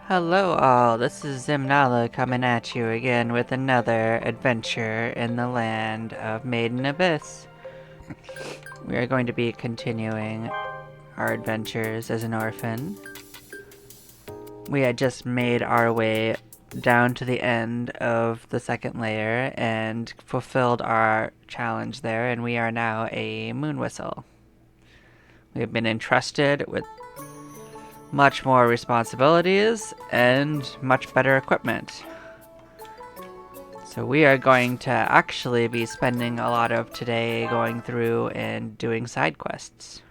Hello all, this is Zimnala coming at you again with another adventure in the land of Maiden Abyss. We are going to be continuing our adventures as an orphan. We had just made our way down to the end of the second layer and fulfilled our challenge there, and we are now a moon whistle. We have been entrusted with much more responsibilities and much better equipment. So we are going to actually be spending a lot of today going through and doing side quests.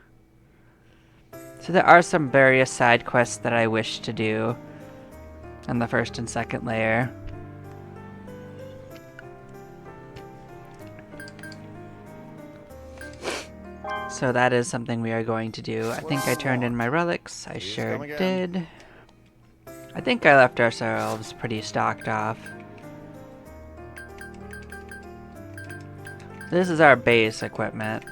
So there are some various side quests that I wish to do on the first and second layer. So that is something we are going to do. I think I turned in my relics. I sure did. I think I left ourselves pretty stocked off. This is our base equipment.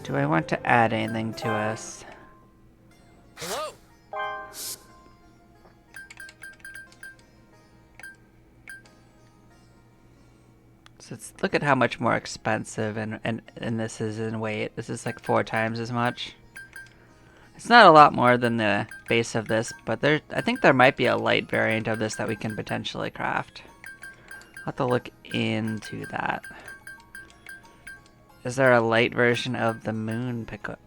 Do I want to add anything to us? Hello. So look at how much more expensive and this is in weight. This is like 4 times as much. It's not a lot more than the base of this, but I think there might be a light variant of this that we can potentially craft. I'll have to look into that. Is there a light version of the moon pickaxe?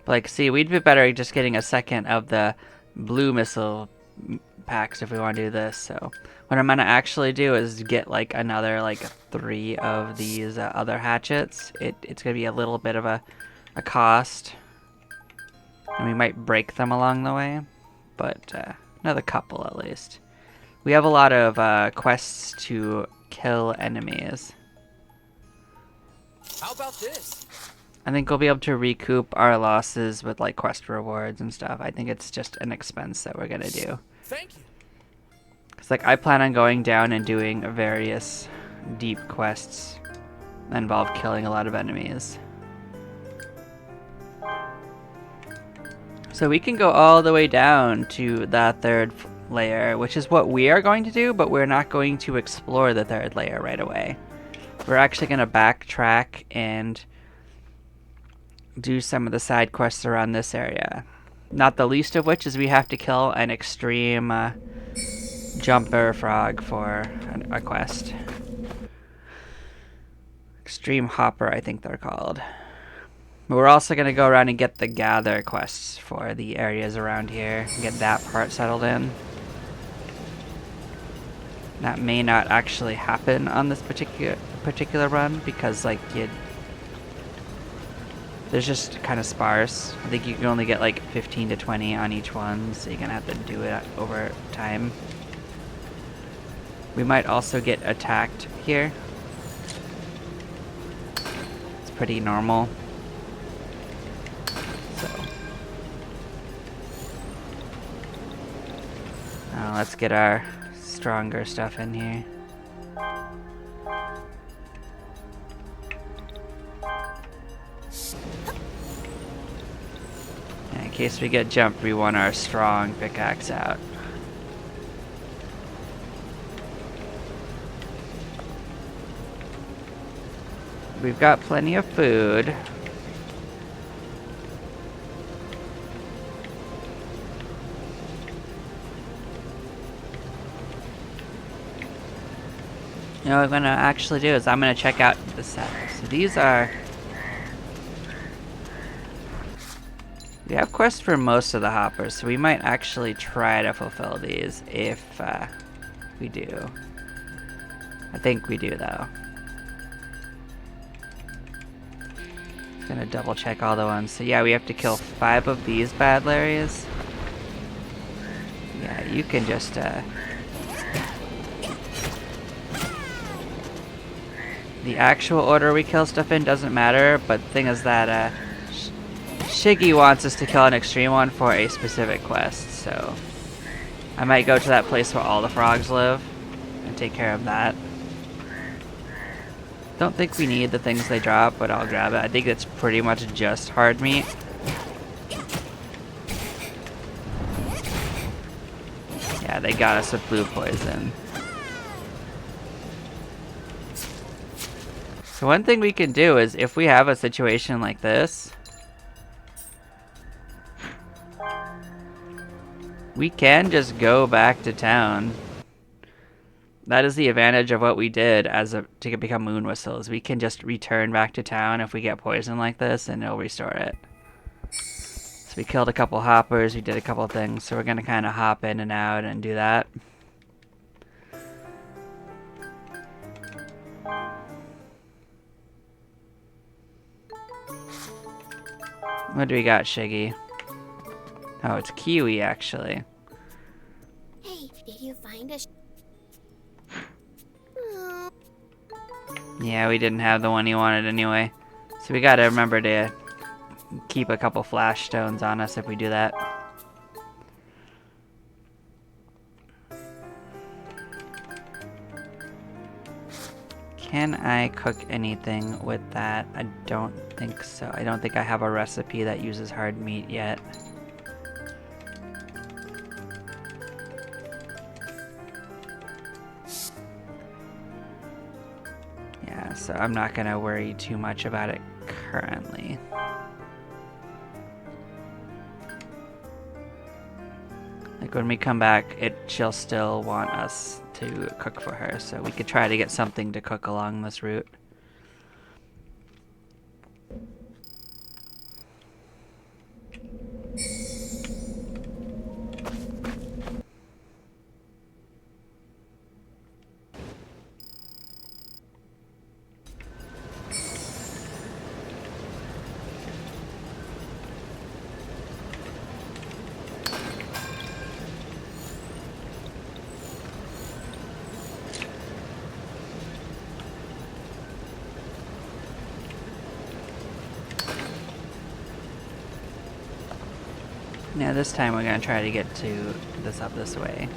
Like, see, we'd be better just getting a second of the blue missile packs if we want to do this. So what I'm gonna actually do is get like another like 3 of these other hatchets. It's gonna be a little bit of a cost, and we might break them along the way, but another couple at least. We have a lot of quests to kill enemies. How about this? I think we'll be able to recoup our losses with like quest rewards and stuff. I think it's just an expense that we're gonna do. Thank you. Cause like I plan on going down and doing various deep quests that involve killing a lot of enemies. So we can go all the way down to the third layer, which is what we are going to do, but we're not going to explore the third layer right away. We're actually gonna backtrack and do some of the side quests around this area. Not the least of which is we have to kill an extreme jumper frog for a quest. Extreme hopper, I think they're called. But we're also going to go around and get the gather quests for the areas around here and get that part settled in. That may not actually happen on this particular run because like there's just kind of sparse. I think you can only get like 15 to 20 on each one, so you're gonna have to do it over time. We might also get attacked here. It's pretty normal. So let's get our stronger stuff in here. In case we get jumped, we want our strong pickaxe out. We've got plenty of food. You know what I'm gonna actually do is I'm gonna check out the set. So these are... We have quests for most of the hoppers, so we might actually try to fulfill these if we do. I think we do, though. Gonna double check all the ones. So yeah, we have to kill 5 of these bad Larrys. Yeah, you can just the actual order we kill stuff in doesn't matter, but the thing is that Shiggy wants us to kill an extreme one for a specific quest, so I might go to that place where all the frogs live and take care of that. Don't think we need the things they drop, but I'll grab it. I think it's pretty much just hard meat. Yeah, they got us with blue poison. So one thing we can do is if we have a situation like this, we can just go back to town. That is the advantage of what we did to become Moon Whistles. We can just return back to town if we get poisoned like this, and it'll restore it. So we killed a couple hoppers, we did a couple things, so we're gonna kind of hop in and out and do that. What do we got, Shiggy? Oh, it's Kiwi, actually. Hey, did you find a? Yeah, we didn't have the one he wanted anyway. So we gotta remember to keep a couple flash stones on us if we do that. Can I cook anything with that? I don't think so. I don't think I have a recipe that uses hard meat yet. Yeah, so I'm not gonna worry too much about it currently. Like when we come back, she'll still want us to cook for her, so we could try to get something to cook along this route. Now this time we're gonna try to get to this up this way.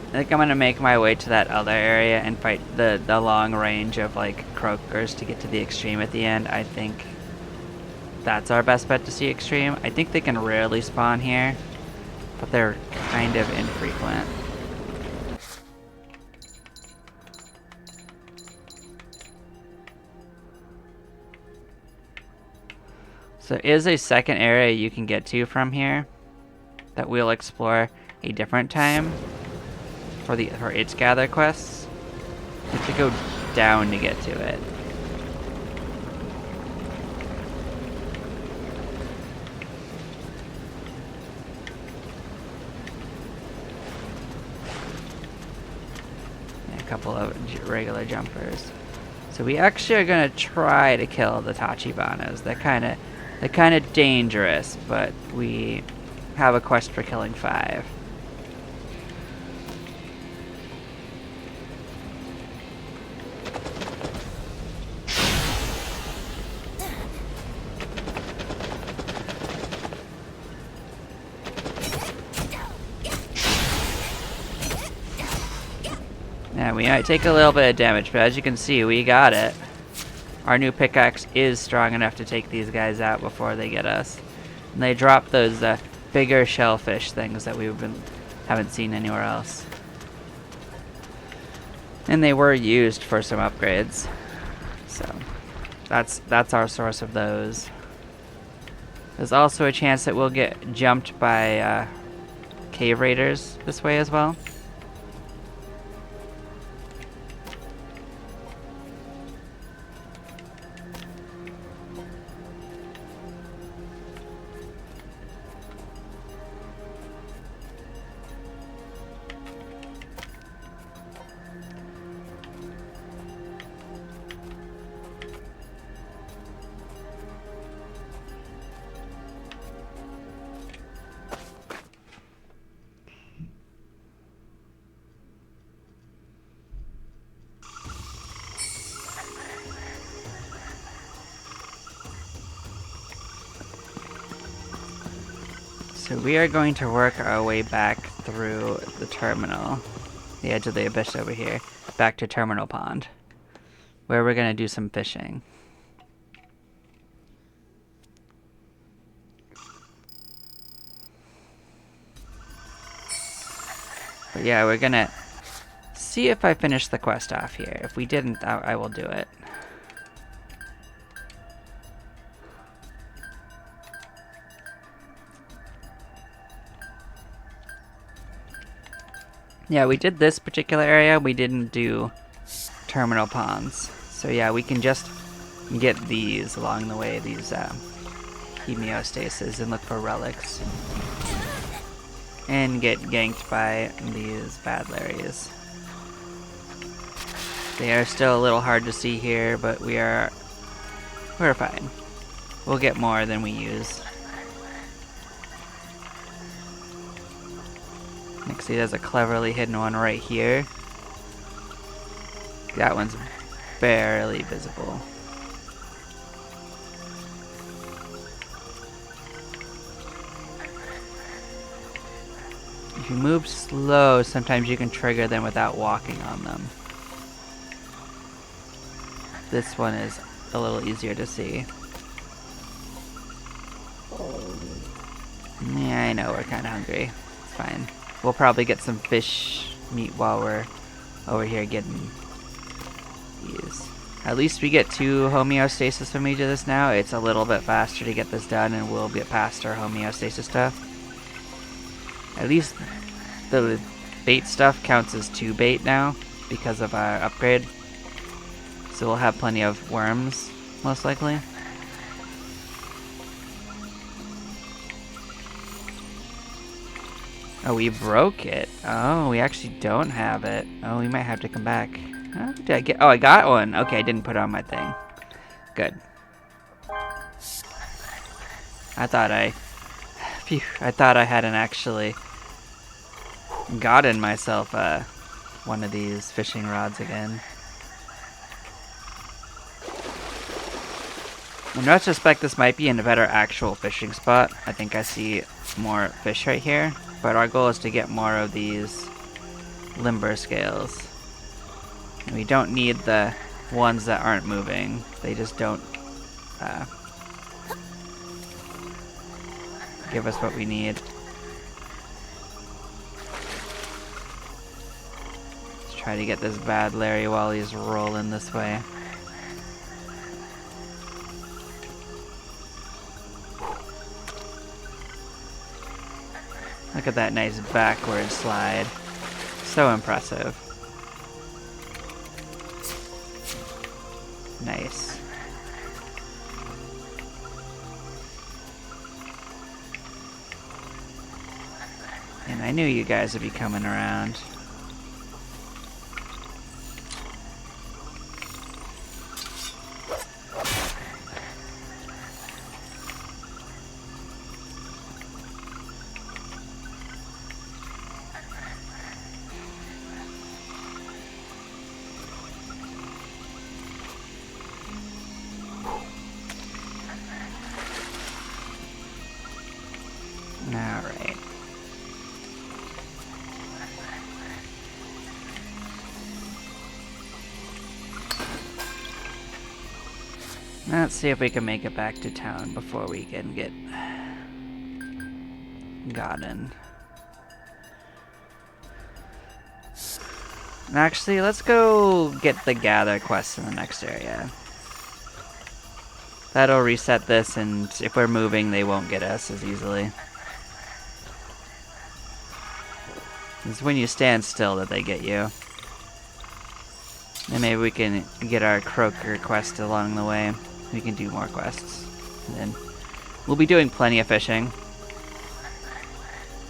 I think I'm gonna make my way to that other area and fight the long range of like croakers to get to the extreme at the end. I think that's our best bet to see extreme. I think they can rarely spawn here, but they're kind of infrequent. So there is a second area you can get to from here that we'll explore a different time for its gather quests. You have to go down to get to it. And a couple of regular jumpers. So we actually are gonna try to kill the Tachibanas. They're kind of dangerous, but we have a quest for killing 5. Now we might take a little bit of damage, but as you can see, we got it. Our new pickaxe is strong enough to take these guys out before they get us. And they drop those bigger shellfish things that haven't seen anywhere else. And they were used for some upgrades. So that's our source of those. There's also a chance that we'll get jumped by cave raiders this way as well. So we are going to work our way back through the terminal, the edge of the abyss over here, back to Terminal Pond, where we're going to do some fishing. But yeah, we're going to see if I finish the quest off here. If we didn't, I will do it. Yeah, we did this particular area. We didn't do terminal ponds. So yeah, we can just get these along the way, these hemeostasis, and look for relics. And get ganked by these bad Larrys. They are still a little hard to see here, but we're fine. We'll get more than we use. Next, see, there's a cleverly hidden one right here. That one's barely visible. If you move slow, sometimes you can trigger them without walking on them. This one is a little easier to see. Yeah, I know, we're kind of hungry. It's fine. We'll probably get some fish meat while we're over here getting these. At least we get 2 homeostasis from each of this now. It's a little bit faster to get this done, and we'll get past our homeostasis stuff. At least the bait stuff counts as 2 bait now because of our upgrade. So we'll have plenty of worms, most likely. Oh, we broke it. Oh, we actually don't have it. Oh, we might have to come back. Oh, did I get? Oh, I got one. Okay, I didn't put it on my thing. Good. I thought I hadn't actually gotten myself one of these fishing rods again. In retrospect, this might be in a better actual fishing spot. I think I see more fish right here. But our goal is to get more of these limber scales. And we don't need the ones that aren't moving. They just don't give us what we need. Let's try to get this bad Larry while he's rolling this way. Look at that nice backward slide. So impressive. Nice. And I knew you guys would be coming around. Alright. Let's see if we can make it back to town before we can get gotten. Actually, let's go get the gather quest in the next area. That'll reset this, and if we're moving, they won't get us as easily. It's when you stand still that they get you. And maybe we can get our croaker quest along the way. We can do more quests. And then we'll be doing plenty of fishing.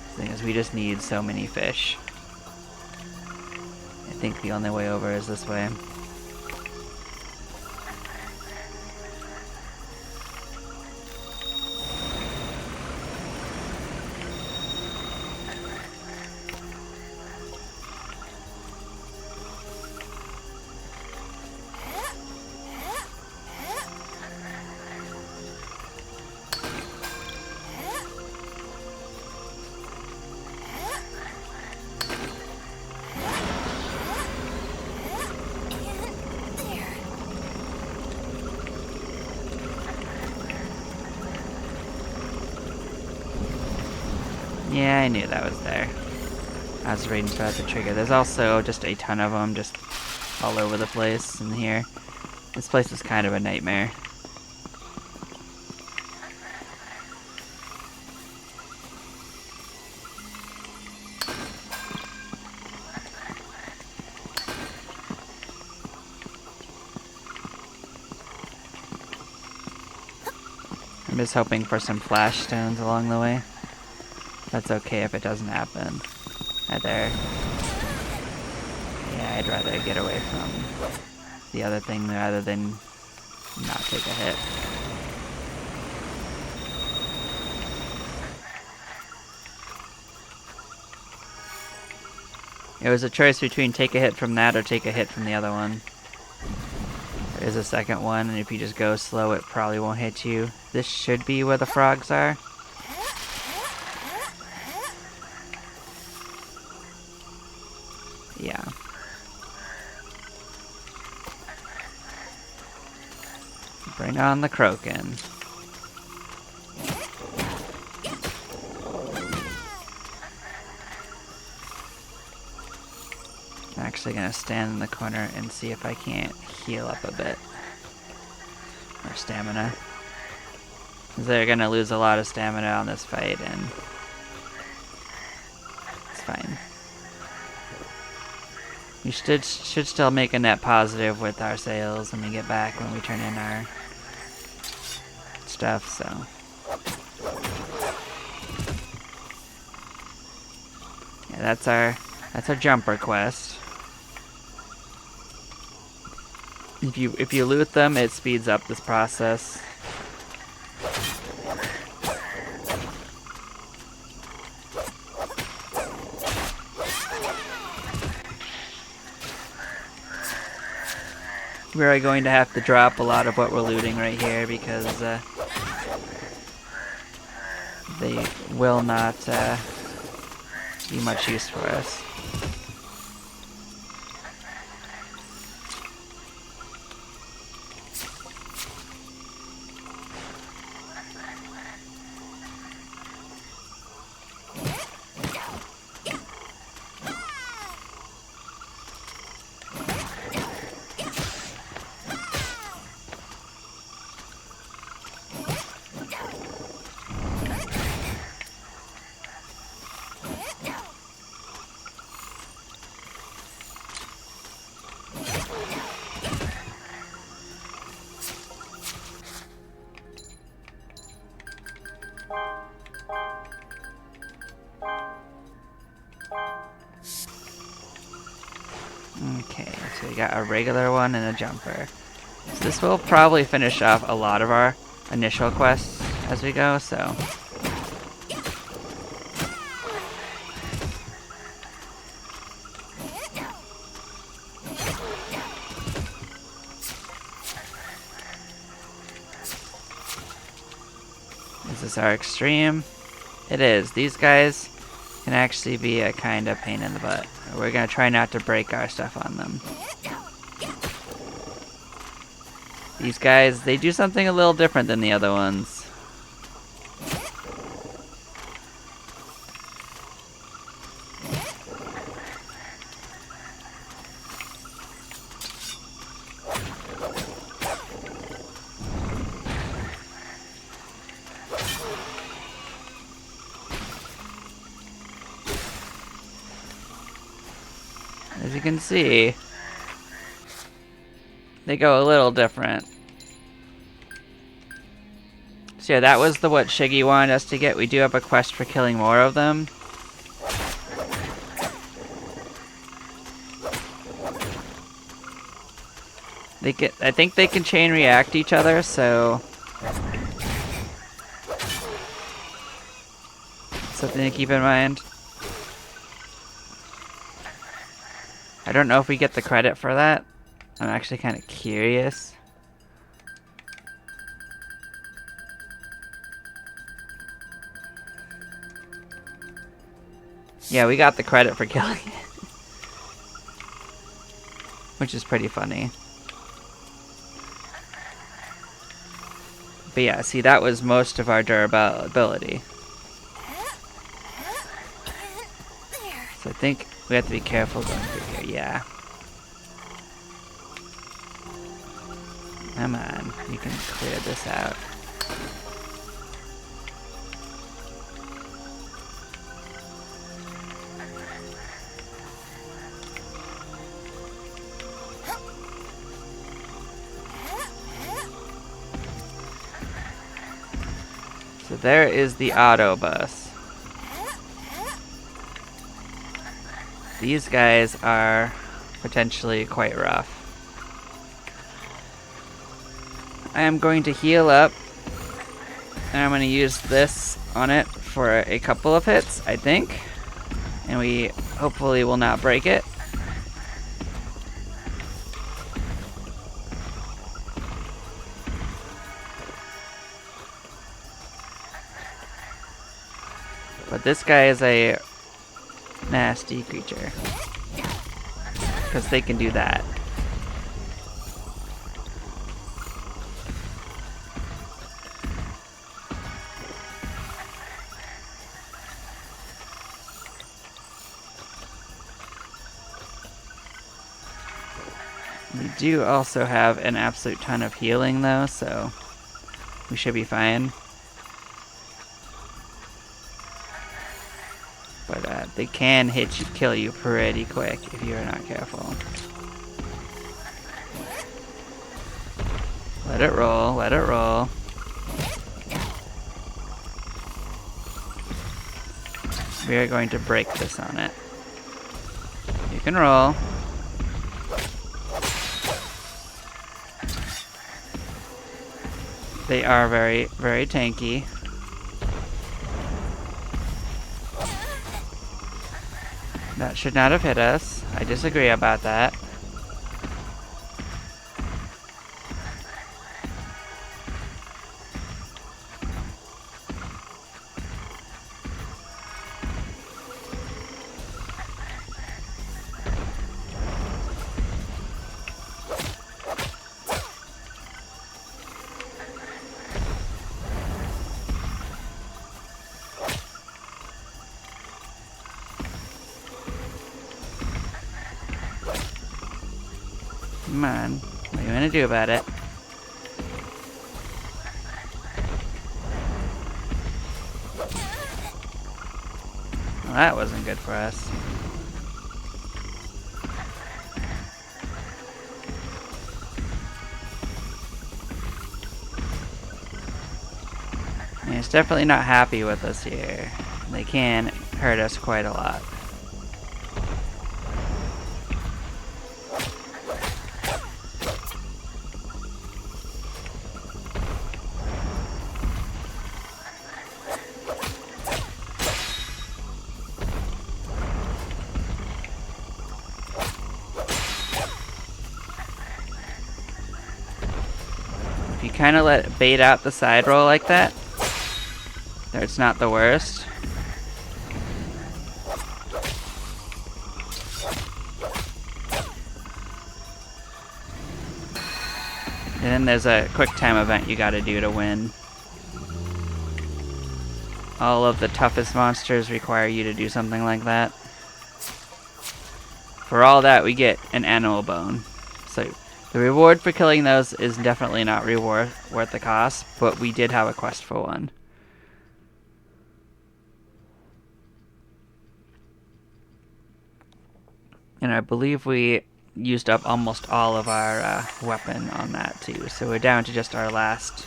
The thing is, we just need so many fish. I think the only way over is this way. Yeah, I knew that was there. I was waiting for that to trigger. There's also just a ton of them just all over the place in here. This place is kind of a nightmare. I'm just hoping for some flash stones along the way. That's okay if it doesn't happen. Either. Yeah, I'd rather get away from the other thing rather than not take a hit. It was a choice between take a hit from that or take a hit from the other one. There is a second one, and if you just go slow, it probably won't hit you. This should be where the frogs are. Yeah. Bring on the Kroken. I'm actually gonna stand in the corner and see if I can't heal up a bit. Or stamina. They're gonna lose a lot of stamina on this fight, and it's fine. We should still make a net positive with our sales when we get back, when we turn in our stuff, so. Yeah, that's our jumper quest. If you loot them, it speeds up this process. We're going to have to drop a lot of what we're looting right here because they will not be much use for us. Okay, so we got a regular one and a jumper. So this will probably finish off a lot of our initial quests as we go, so. Is this our extreme? It is. These guys can actually be a kind of pain in the butt. We're gonna try not to break our stuff on them. These guys, they do something a little different than the other ones. As you can see, they go a little different. So yeah, that was the what Shiggy wanted us to get. We do have a quest for killing more of them. I think they can chain react each other, so something to keep in mind. I don't know if we get the credit for that. I'm actually kind of curious. Yeah, we got the credit for killing it. Which is pretty funny. But yeah, see, that was most of our durability. So I think we have to be careful going through here. Yeah. Come on, you can clear this out. So there is the auto bus. These guys are potentially quite rough. I am going to heal up, and I'm going to use this on it for a couple of hits, I think. And we hopefully will not break it. But this guy is a nasty creature, because they can do that. We do also have an absolute ton of healing though, so we should be fine. But they can kill you pretty quick if you're not careful. Let it roll, let it roll. We are going to break this on it. You can roll. They are very, very tanky. That should not have hit us. I disagree about that. Come on. What are you gonna do about it? Well, that wasn't good for us. And it's definitely not happy with us here. They can hurt us quite a lot. If you kind of let it bait out the side roll like that, it's not the worst. And then there's a quick time event you gotta do to win. All of the toughest monsters require you to do something like that. For all that, we get an animal bone. So the reward for killing those is definitely not worth the cost, but we did have a quest for one. And I believe we used up almost all of our weapon on that too. So we're down to just our last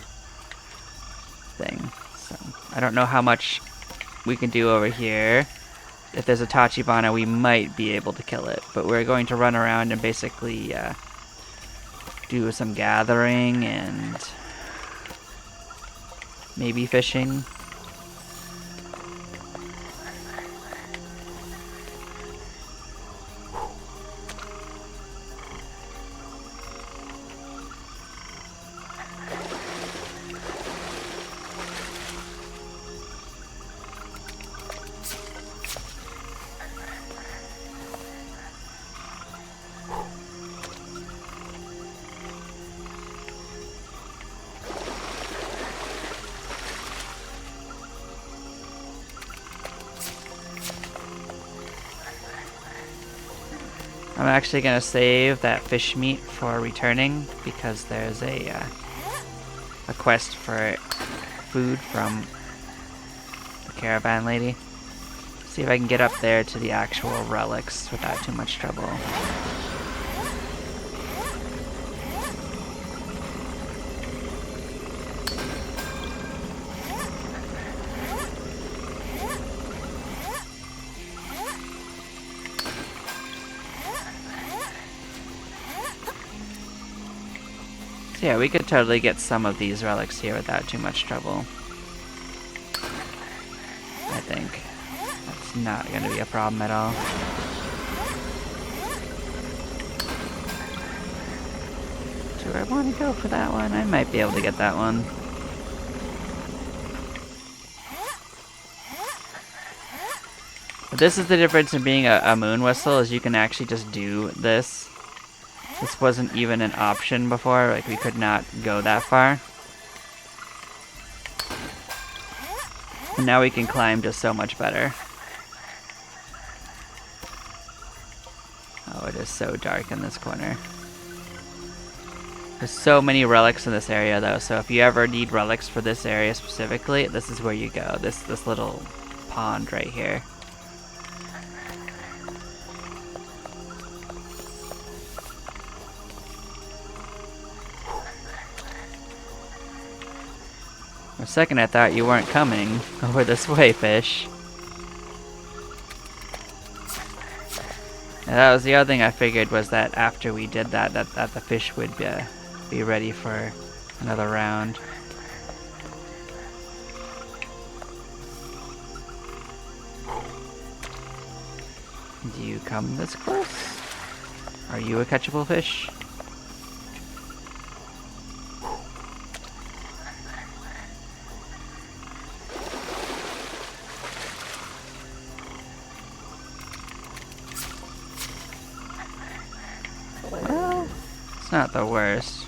thing. So I don't know how much we can do over here. If there's a Tachibana, we might be able to kill it. But we're going to run around and basically do some gathering and maybe fishing. I'm actually gonna save that fish meat for returning because there's a quest for food from the caravan lady. See if I can get up there to the actual relics without too much trouble. So yeah, we could totally get some of these relics here without too much trouble. I think. That's not going to be a problem at all. Do I want to go for that one? I might be able to get that one. But this is the difference in being a moon whistle, is you can actually just do this. This wasn't even an option before, like we could not go that far. And now we can climb just so much better. Oh, it is so dark in this corner. There's so many relics in this area though, so if you ever need relics for this area specifically, this is where you go. This little pond right here. For a second I thought you weren't coming over this way, fish. And that was the other thing I figured, was that after we did that the fish would be ready for another round. Do you come this close? Are you a catchable fish? Well, it's not the worst.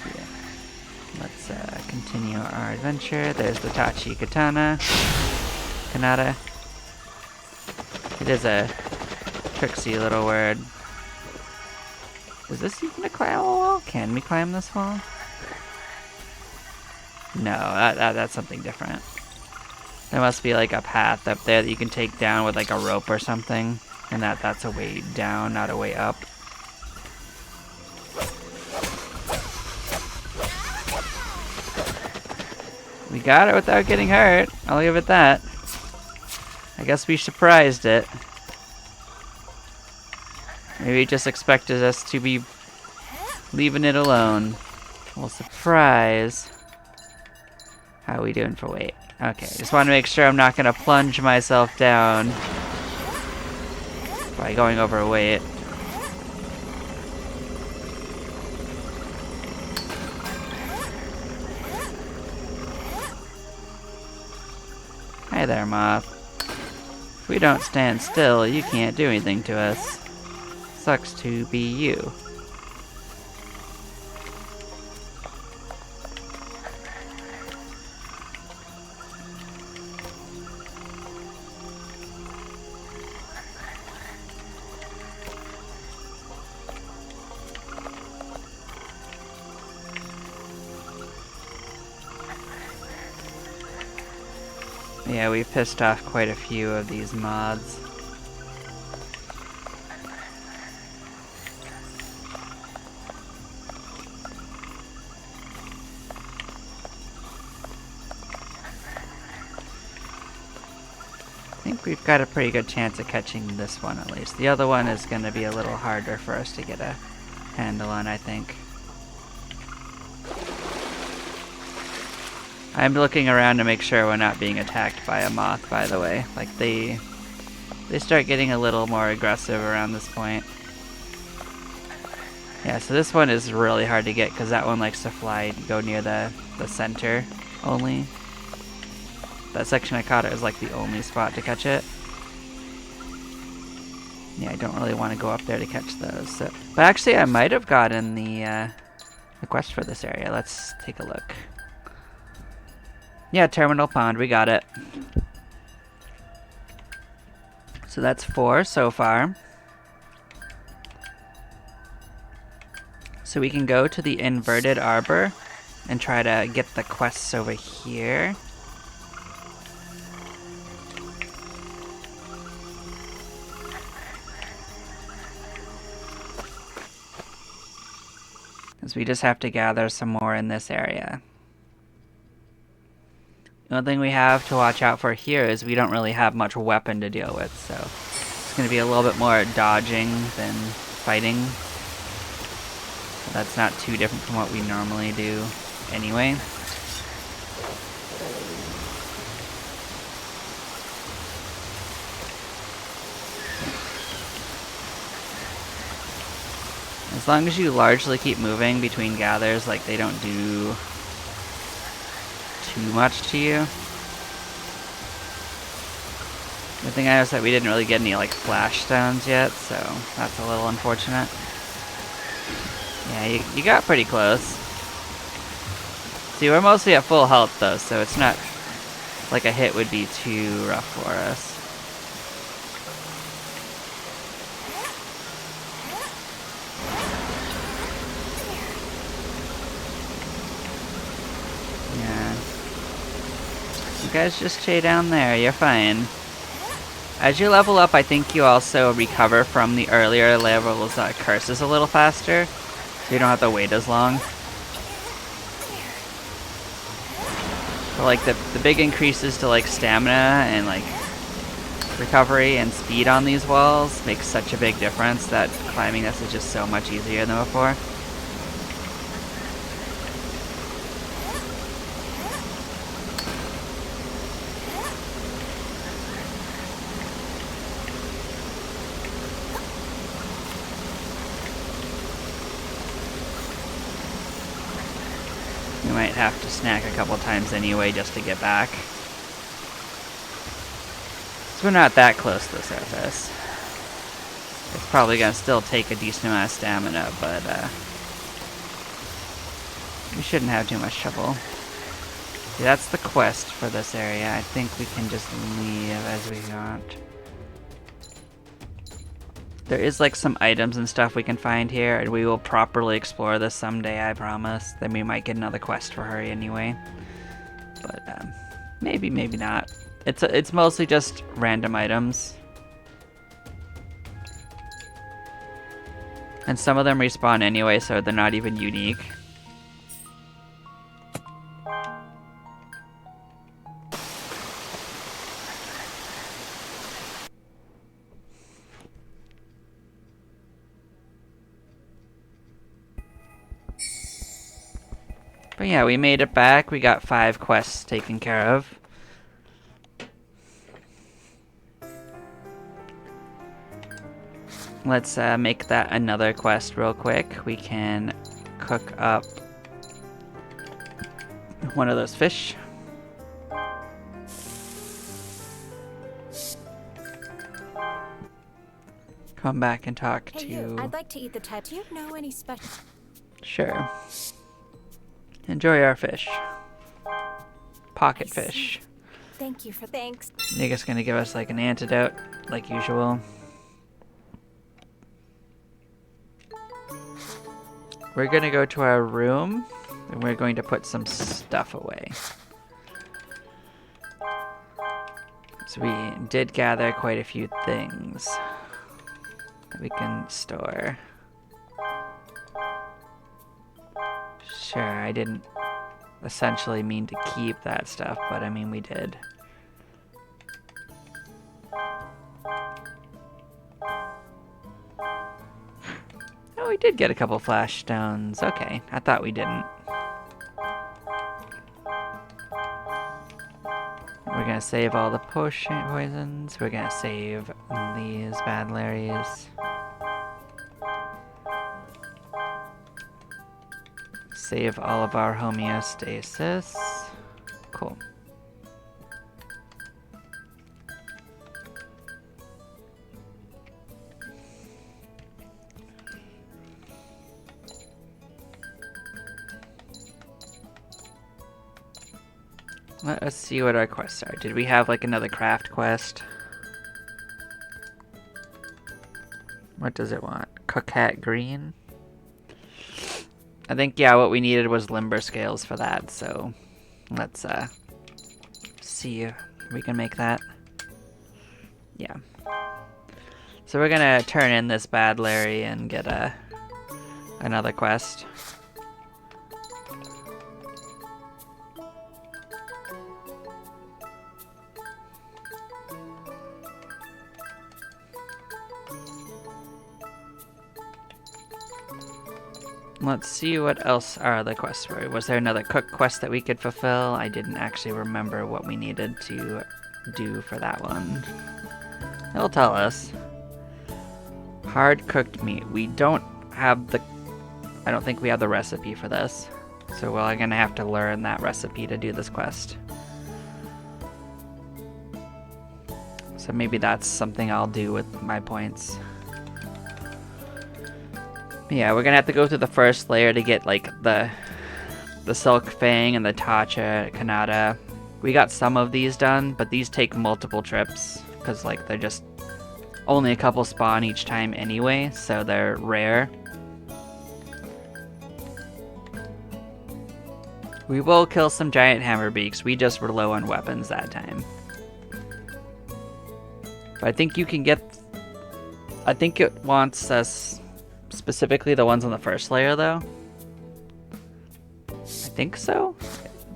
Yeah. Let's continue our adventure. There's the Tachi Kanata. It is a tricksy little word. Is this even a climb wall? Can we climb this wall? No, that's something different. There must be like a path up there that you can take down with like a rope or something. And that's a way down, not a way up. We got it without getting hurt. I'll give it that. I guess we surprised it. Maybe it just expected us to be leaving it alone. Well, surprise. How are we doing for weight? Okay, just want to make sure I'm not going to plunge myself down by going overweight. Hi there, Moth. If we don't stand still, you can't do anything to us. Sucks to be you. Yeah, we've pissed off quite a few of these mods. I think we've got a pretty good chance of catching this one at least. The other one is going to be a little harder for us to get a handle on, I think. I'm looking around to make sure we're not being attacked by a moth, by the way. Like, they start getting a little more aggressive around this point. Yeah, so this one is really hard to get because that one likes to fly, go near the center only. That section I caught it was like the only spot to catch it. Yeah, I don't really want to go up there to catch those. So, but actually, I might have gotten the quest for this area. Let's take a look. Yeah, Terminal Pond, we got it. So that's 4 so far. So we can go to the inverted arbor and try to get the quests over here. Because we just have to gather some more in this area. The only thing we have to watch out for here is we don't really have much weapon to deal with, so it's going to be a little bit more dodging than fighting. But that's not too different from what we normally do anyway. As long as you largely keep moving between gathers, like they don't do too much to you. The thing I noticed that we didn't really get any like flash stones yet, so that's a little unfortunate. Yeah, you got pretty close. See, we're mostly at full health though, so it's not like a hit would be too rough for us. You guys just stay down there, you're fine. As you level up, I think you also recover from the earlier levels' curses a little faster, so you don't have to wait as long. But like the big increases to like stamina and like recovery and speed on these walls makes such a big difference that climbing this is just so much easier than before. We might have to snack a couple times anyway just to get back. So we're not that close to the surface. It's probably gonna still take a decent amount of stamina, but we shouldn't have too much trouble. See, that's the quest for this area. I think we can just leave as we want. There is like some items and stuff we can find here, and we will properly explore this someday, I promise. Then we might get another quest for her anyway. But maybe, maybe not. It's mostly just random items. And some of them respawn anyway, so they're not even unique. But yeah, we made it back. We got 5 quests taken care of. Let's make that another quest real quick. We can cook up one of those fish. Come back and talk Hey, to... you. I'd like to eat the type. Do you know any special... Sure. Enjoy our fish. Pocket fish. Thank you for... Thanks. Nigga's gonna give us like an antidote, like usual. We're gonna go to our room, and we're going to put some stuff away. So we did gather quite a few things that we can store. Sure, I didn't essentially mean to keep that stuff, but I mean we did. Oh, we did get a couple flash stones. Okay, I thought we didn't. We're gonna save all the poisons. We're gonna save these bad Larrys. Save all of our homeostasis. Cool. Let us see what our quests are. Did we have like another craft quest? What does it want? Coquette green? I think, yeah, what we needed was limber scales for that, so let's see if we can make that. Yeah. So we're gonna turn in this bad Larry and get another quest. Let's see what else our other quests were. Was there another cook quest that we could fulfill? I didn't actually remember what we needed to do for that one. It'll tell us. Hard cooked meat. We don't have the... I don't think we have the recipe for this. So we're gonna have to learn that recipe to do this quest. So maybe that's something I'll do with my points. Yeah, we're gonna have to go through the first layer to get like the Silk Fang and the Tacha Kanata. We got some of these done, but these take multiple trips because like they're just only a couple spawn each time anyway, so they're rare. We will kill some giant hammerbeaks. We just were low on weapons that time. But I think you can get... I think it wants us... Specifically the ones on the first layer, though. I think so?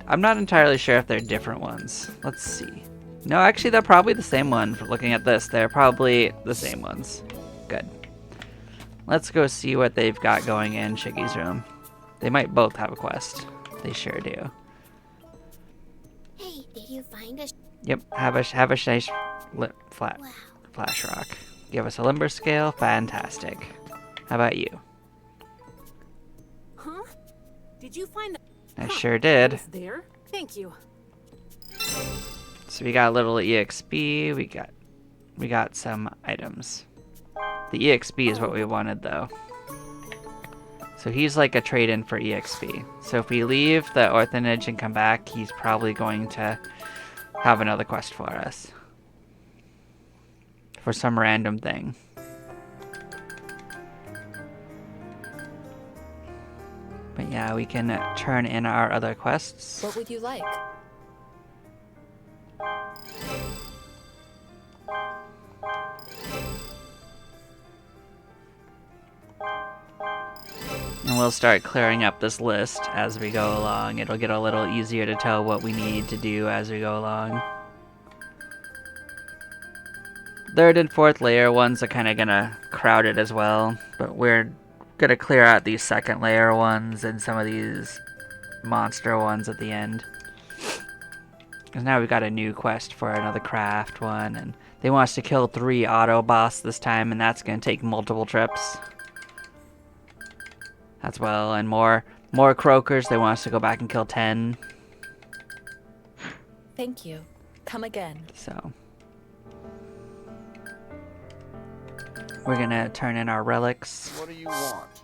I'm not entirely sure if they're different ones. Let's see. No, actually they're probably the same one. For looking at this, they're probably the same ones. Good. Let's go see what they've got going in Shiggy's room. They might both have a quest. They sure do. Hey, did you find a... Yep, have a nice flash rock. Give us a limber scale. Fantastic. How about you? Huh? Did you find the... I sure did. It's there? Thank you. So we got a little EXP. We got some items. The EXP is what we wanted, though. So he's like a trade-in for EXP. So if we leave the orphanage and come back, he's probably going to have another quest for us. For some random thing. But yeah, we can turn in our other quests. What would you like? And we'll start clearing up this list as we go along. It'll get a little easier to tell what we need to do as we go along. Third and fourth layer ones are kind of gonna crowd it as well, but we're gonna clear out these second layer ones and some of these monster ones at the end. Because now we've got a new quest for another craft one, and they want us to kill 3 auto boss this time, and that's gonna take multiple trips. As well, and more croakers. They want us to go back and kill 10. Thank you. Come again. So we're gonna turn in our relics. What do you want?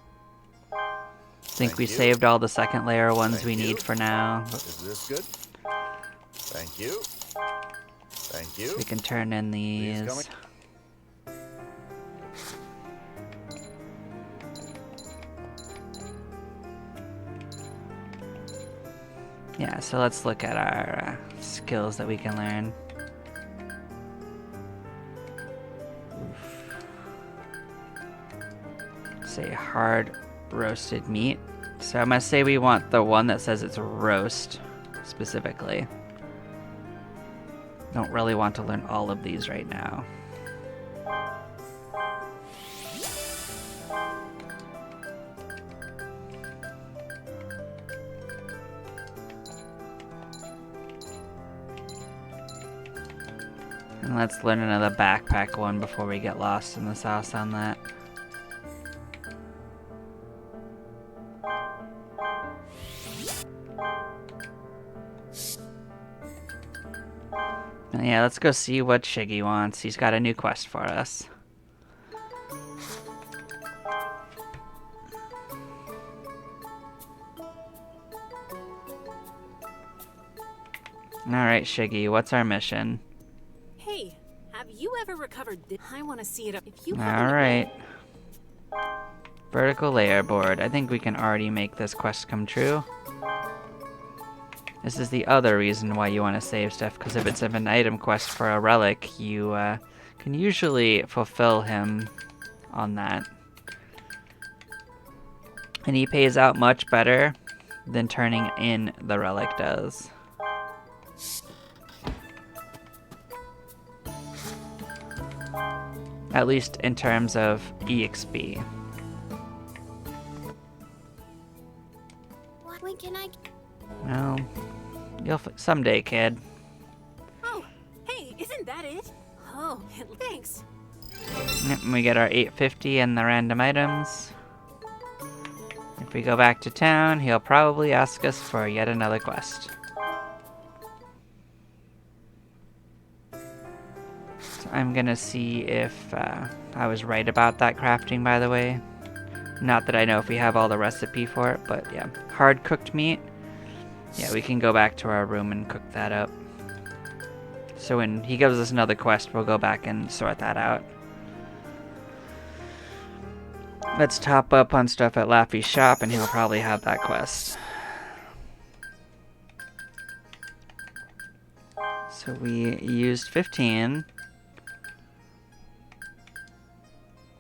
Think we Thank you. saved all the second layer ones Thank we you. need for now. Is this good? Thank you. Thank you. We can turn in Please these. Yeah, so let's look at our skills that we can learn. Say hard roasted meat. So I'm gonna say we want the one that says it's roast specifically. Don't really want to learn all of these right now. And let's learn another backpack one before we get lost in the sauce on that. And yeah, let's go see what Shiggy wants. He's got a new quest for us. Alright, Shiggy, what's our mission? Hey, have you ever recovered this? I want to see it up. If you Alright. Vertical layer board. I think we can already make this quest come true. This is the other reason why you want to save stuff, because if it's an item quest for a relic, you can usually fulfill him on that. And he pays out much better than turning in the relic does. At least in terms of EXP. When can I? Well, you'll someday, kid. Oh, hey, isn't that it? Oh, thanks. Yep, and we get our 850 and the random items. If we go back to town, he'll probably ask us for yet another quest. So I'm gonna see if I was right about that crafting, by the way. Not that I know if we have all the recipe for it, but yeah. Hard cooked meat. Yeah, we can go back to our room and cook that up. So when he gives us another quest, we'll go back and sort that out. Let's top up on stuff at Laffy's shop, and he'll probably have that quest. So we used 15.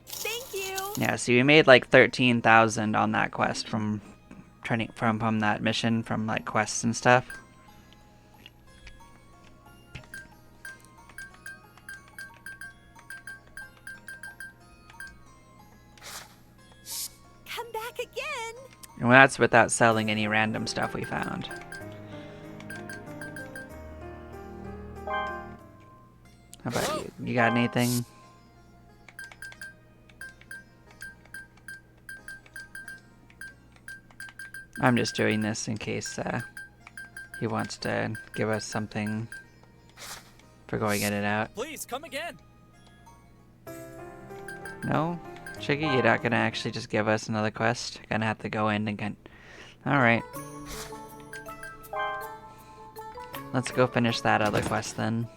Thank you. Yeah, see, we made like 13,000 on that quest from turning from that mission, from like quests and stuff. Come back again. And that's without selling any random stuff we found. How about you? You got anything? I'm just doing this in case he wants to give us something for going in and out. Please come again. No? Shiggy, you're not gonna actually just give us another quest? Gonna have to go in again. Alright. Let's go finish that other quest then.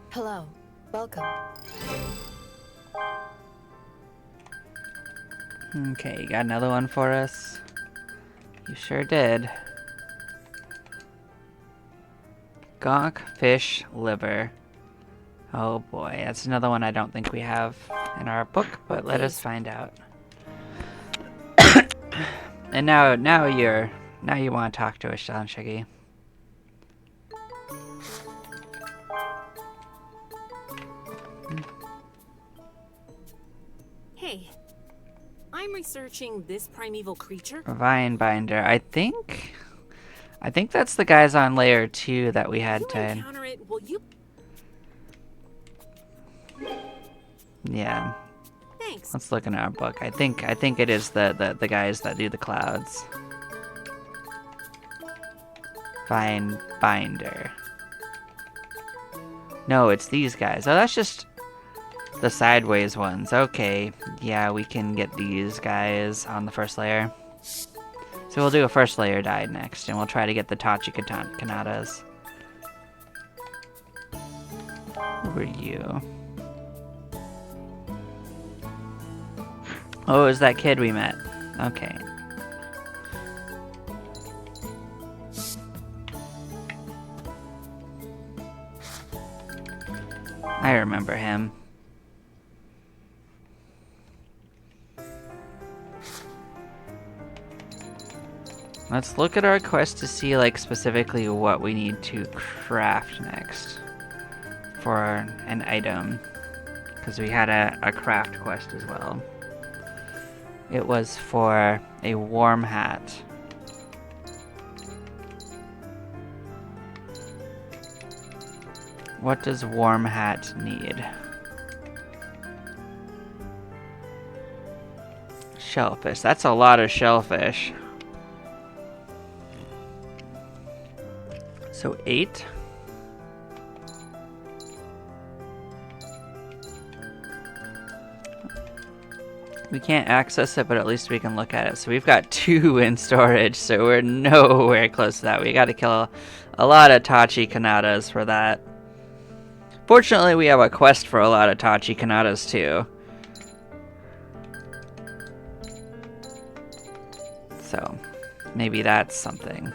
Hello. Welcome. Okay, you got another one for us? You sure did. Gonk fish liver. Oh boy, that's another one I don't think we have in our book, but let us find out. And now you want to talk to us, Sean Shiggy. Hey, I'm researching this primeval creature. Vine binder. I think that's the guys on layer 2 that we had If you to. encounter it, will you? Yeah. Thanks. Let's look in our book. I think it is the guys that do the clouds. Vine binder. No, it's these guys. Oh, that's just the sideways ones. Okay. Yeah, we can get these guys on the first layer. So we'll do a first layer dive next, and we'll try to get the Tachi Kanadas. Who are you? Oh, it was that kid we met. Okay. I remember him. Let's look at our quest to see, like, specifically what we need to craft next for an item. Because we had a craft quest as well. It was for a warm hat. What does warm hat need? Shellfish. That's a lot of shellfish. So 8. We can't access it, but at least we can look at it. So we've got 2 in storage, so we're nowhere close to that. We gotta kill a lot of Tachi Kanadas for that. Fortunately, we have a quest for a lot of Tachi Kanadas too. So maybe that's something.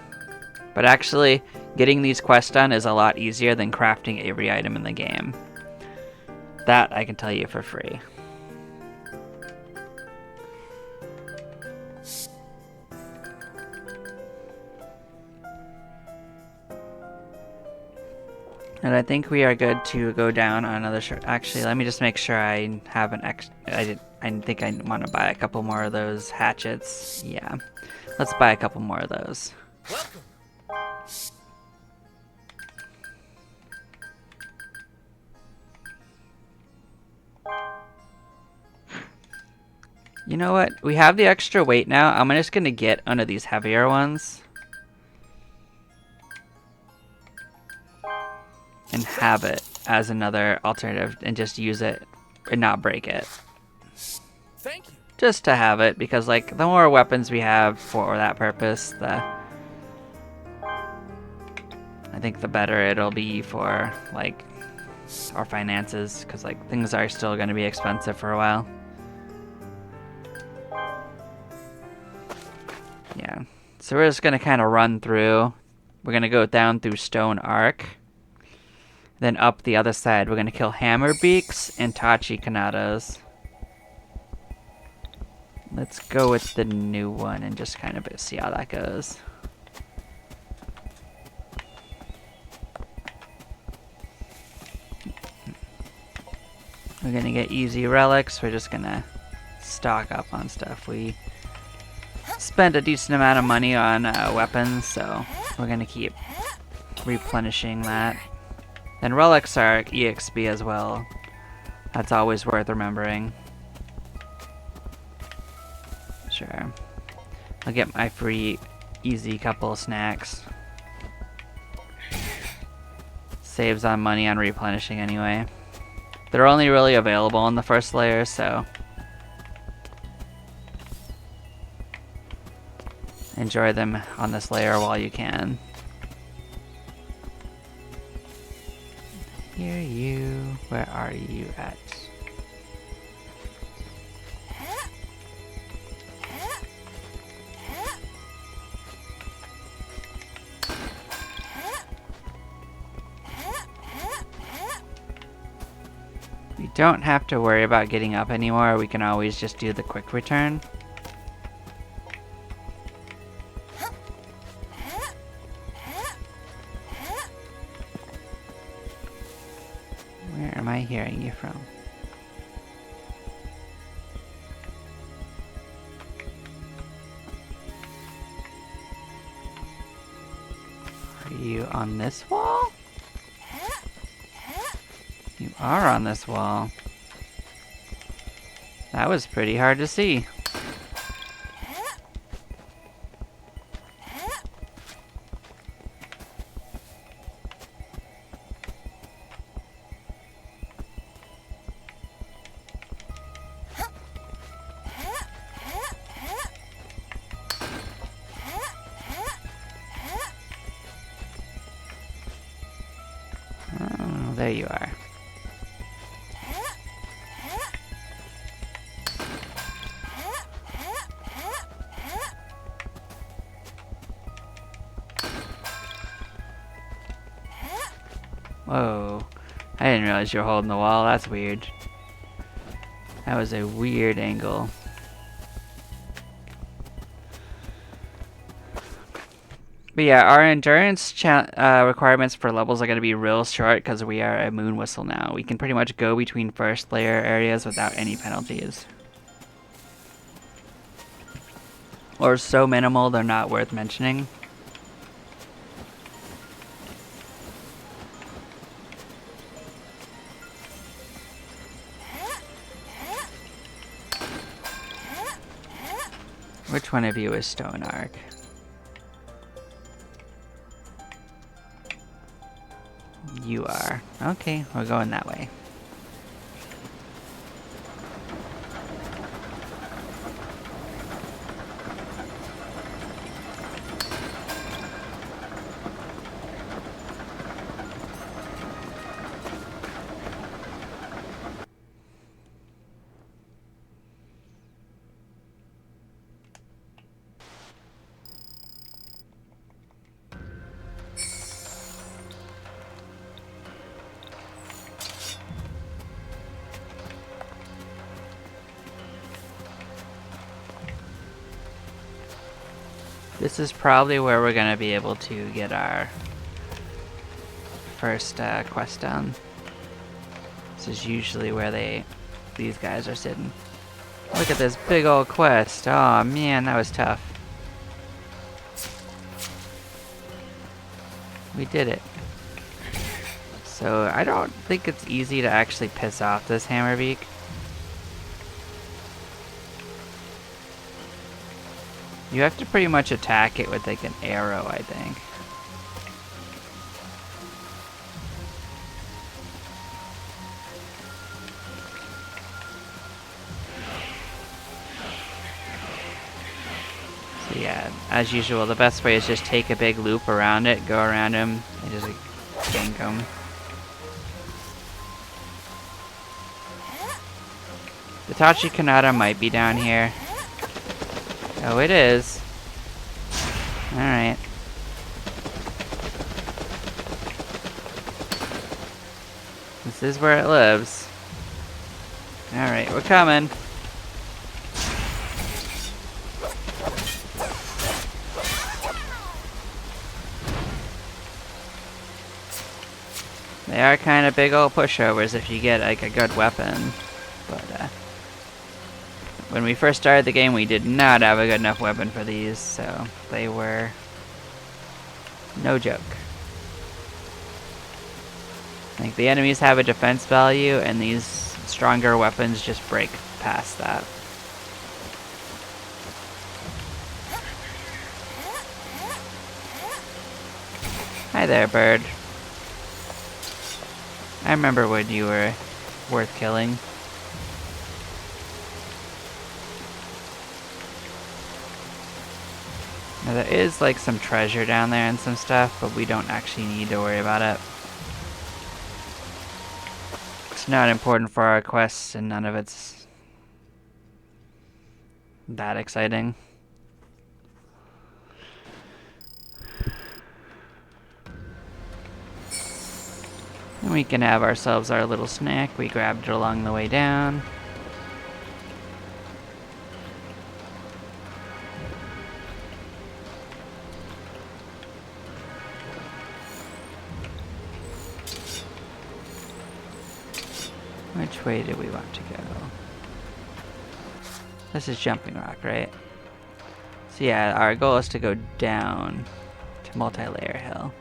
But actually, getting these quests done is a lot easier than crafting every item in the game. That I can tell you for free. And I think we are good to go down on another shirt. Actually, let me just make sure I have an I think I want to buy a couple more of those hatchets. Yeah. Let's buy a couple more of those. You know what? We have the extra weight now. I'm just going to get under these heavier ones. And have it as another alternative and just use it and not break it. Thank you. Just to have it, because like the more weapons we have for that purpose, I think the better it'll be for like our finances, because like things are still going to be expensive for a while. Yeah, so we're just going to kind of run through. We're going to go down through Stone Arc. Then up the other side, we're going to kill Hammerbeaks and Tachi Kanadas. Let's go with the new one and just kind of see how that goes. We're going to get easy relics. We're just going to stock up on stuff. We spent a decent amount of money on weapons, so we're going to keep replenishing that. And relics are EXP as well. That's always worth remembering. Sure. I'll get my free, easy couple of snacks. Saves on money on replenishing anyway. They're only really available in the first layer, so enjoy them on this layer while you can. Hear you. Where are you at? We don't have to worry about getting up anymore. We can always just do the quick return. Where am I hearing you from? Are you on this wall? You are on this wall. That was pretty hard to see. Oh, there you are. Whoa. I didn't realize you were holding the wall. That's weird. That was a weird angle. But yeah, our endurance requirements for levels are going to be real short because we are a Moon Whistle now. We can pretty much go between first layer areas without any penalties. Or so minimal they're not worth mentioning. Which one of you is Stone Arc? You are. Okay, we're going that way. This is probably where we're gonna be able to get our first quest done. This is usually where these guys are sitting. Look at this big old quest. Oh man, that was tough. We did it. So I don't think it's easy to actually piss off this Hammerbeak. You have to pretty much attack it with like an arrow, I think. So yeah, as usual, the best way is just take a big loop around it, go around him, and just like, gank him. The Tachi Kanata might be down here. Oh, it is. Alright. This is where it lives. Alright, we're coming. They are kind of big old pushovers if you get like a good weapon. But when we first started the game, we did not have a good enough weapon for these, so they were no joke. Like, the enemies have a defense value, and these stronger weapons just break past that. Hi there, bird. I remember when you were worth killing. Now there is like some treasure down there and some stuff, but we don't actually need to worry about it. It's not important for our quests, and none of it's that exciting. And we can have ourselves our little snack. We grabbed it along the way down. Which way do we want to go? This is Jumping Rock, right? So yeah, our goal is to go down to Multi-Layer Hill.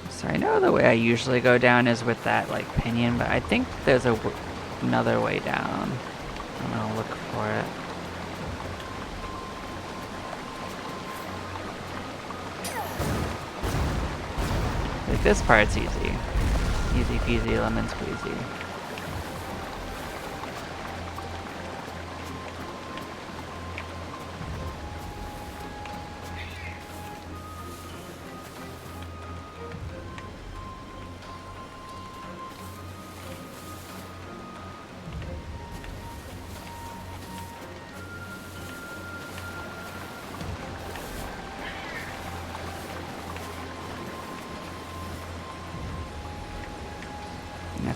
So I know the way I usually go down is with that like pinion, but I think there's another way down. I'm gonna look for it. Like, this part's easy. Easy peasy lemon squeezy.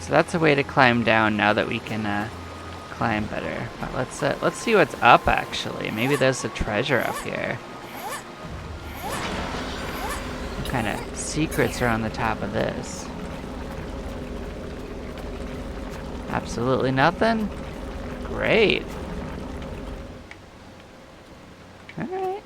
So that's a way to climb down now that we can climb better. But let's see what's up actually. Maybe there's a treasure up here. What kind of secrets are on the top of this? Absolutely nothing? Great. Alright.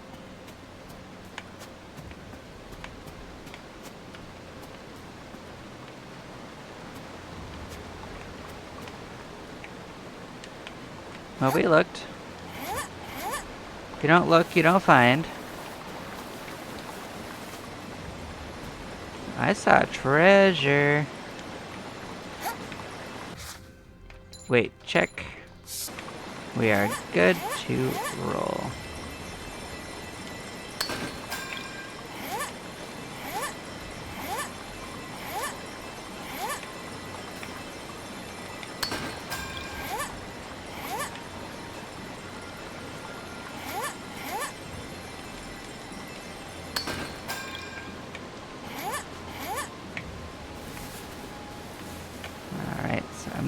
Well, we looked. If you don't look, you don't find. I saw treasure. Wait, check. We are good to roll.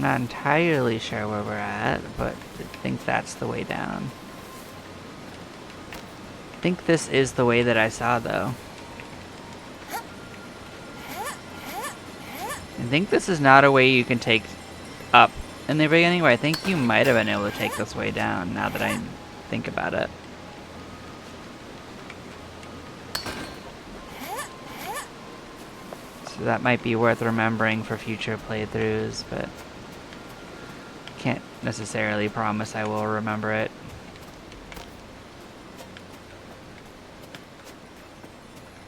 not entirely sure where we're at, but I think that's the way down. I think this is the way that I saw, though. I think this is not a way you can take up in the beginning, but I think you might have been able to take this way down, now that I think about it. So that might be worth remembering for future playthroughs, but can't necessarily promise I will remember it.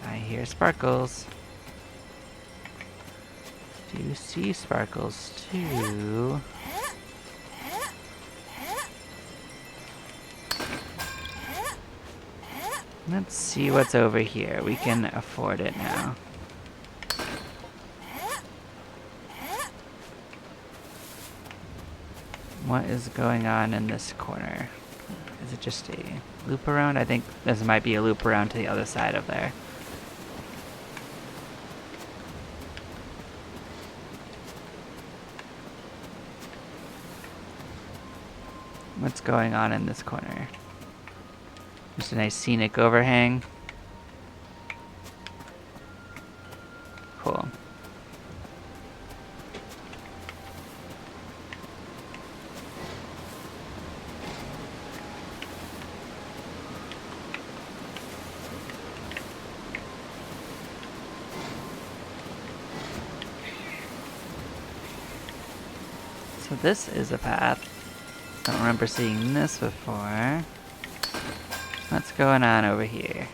I hear sparkles. Do you see sparkles too? Let's see what's over here. We can afford it now. What is going on in this corner? Is it just a loop around? I think this might be a loop around to the other side of there. What's going on in this corner? Just a nice scenic overhang. Cool. So this is a path. Don't remember seeing this before. What's going on over here?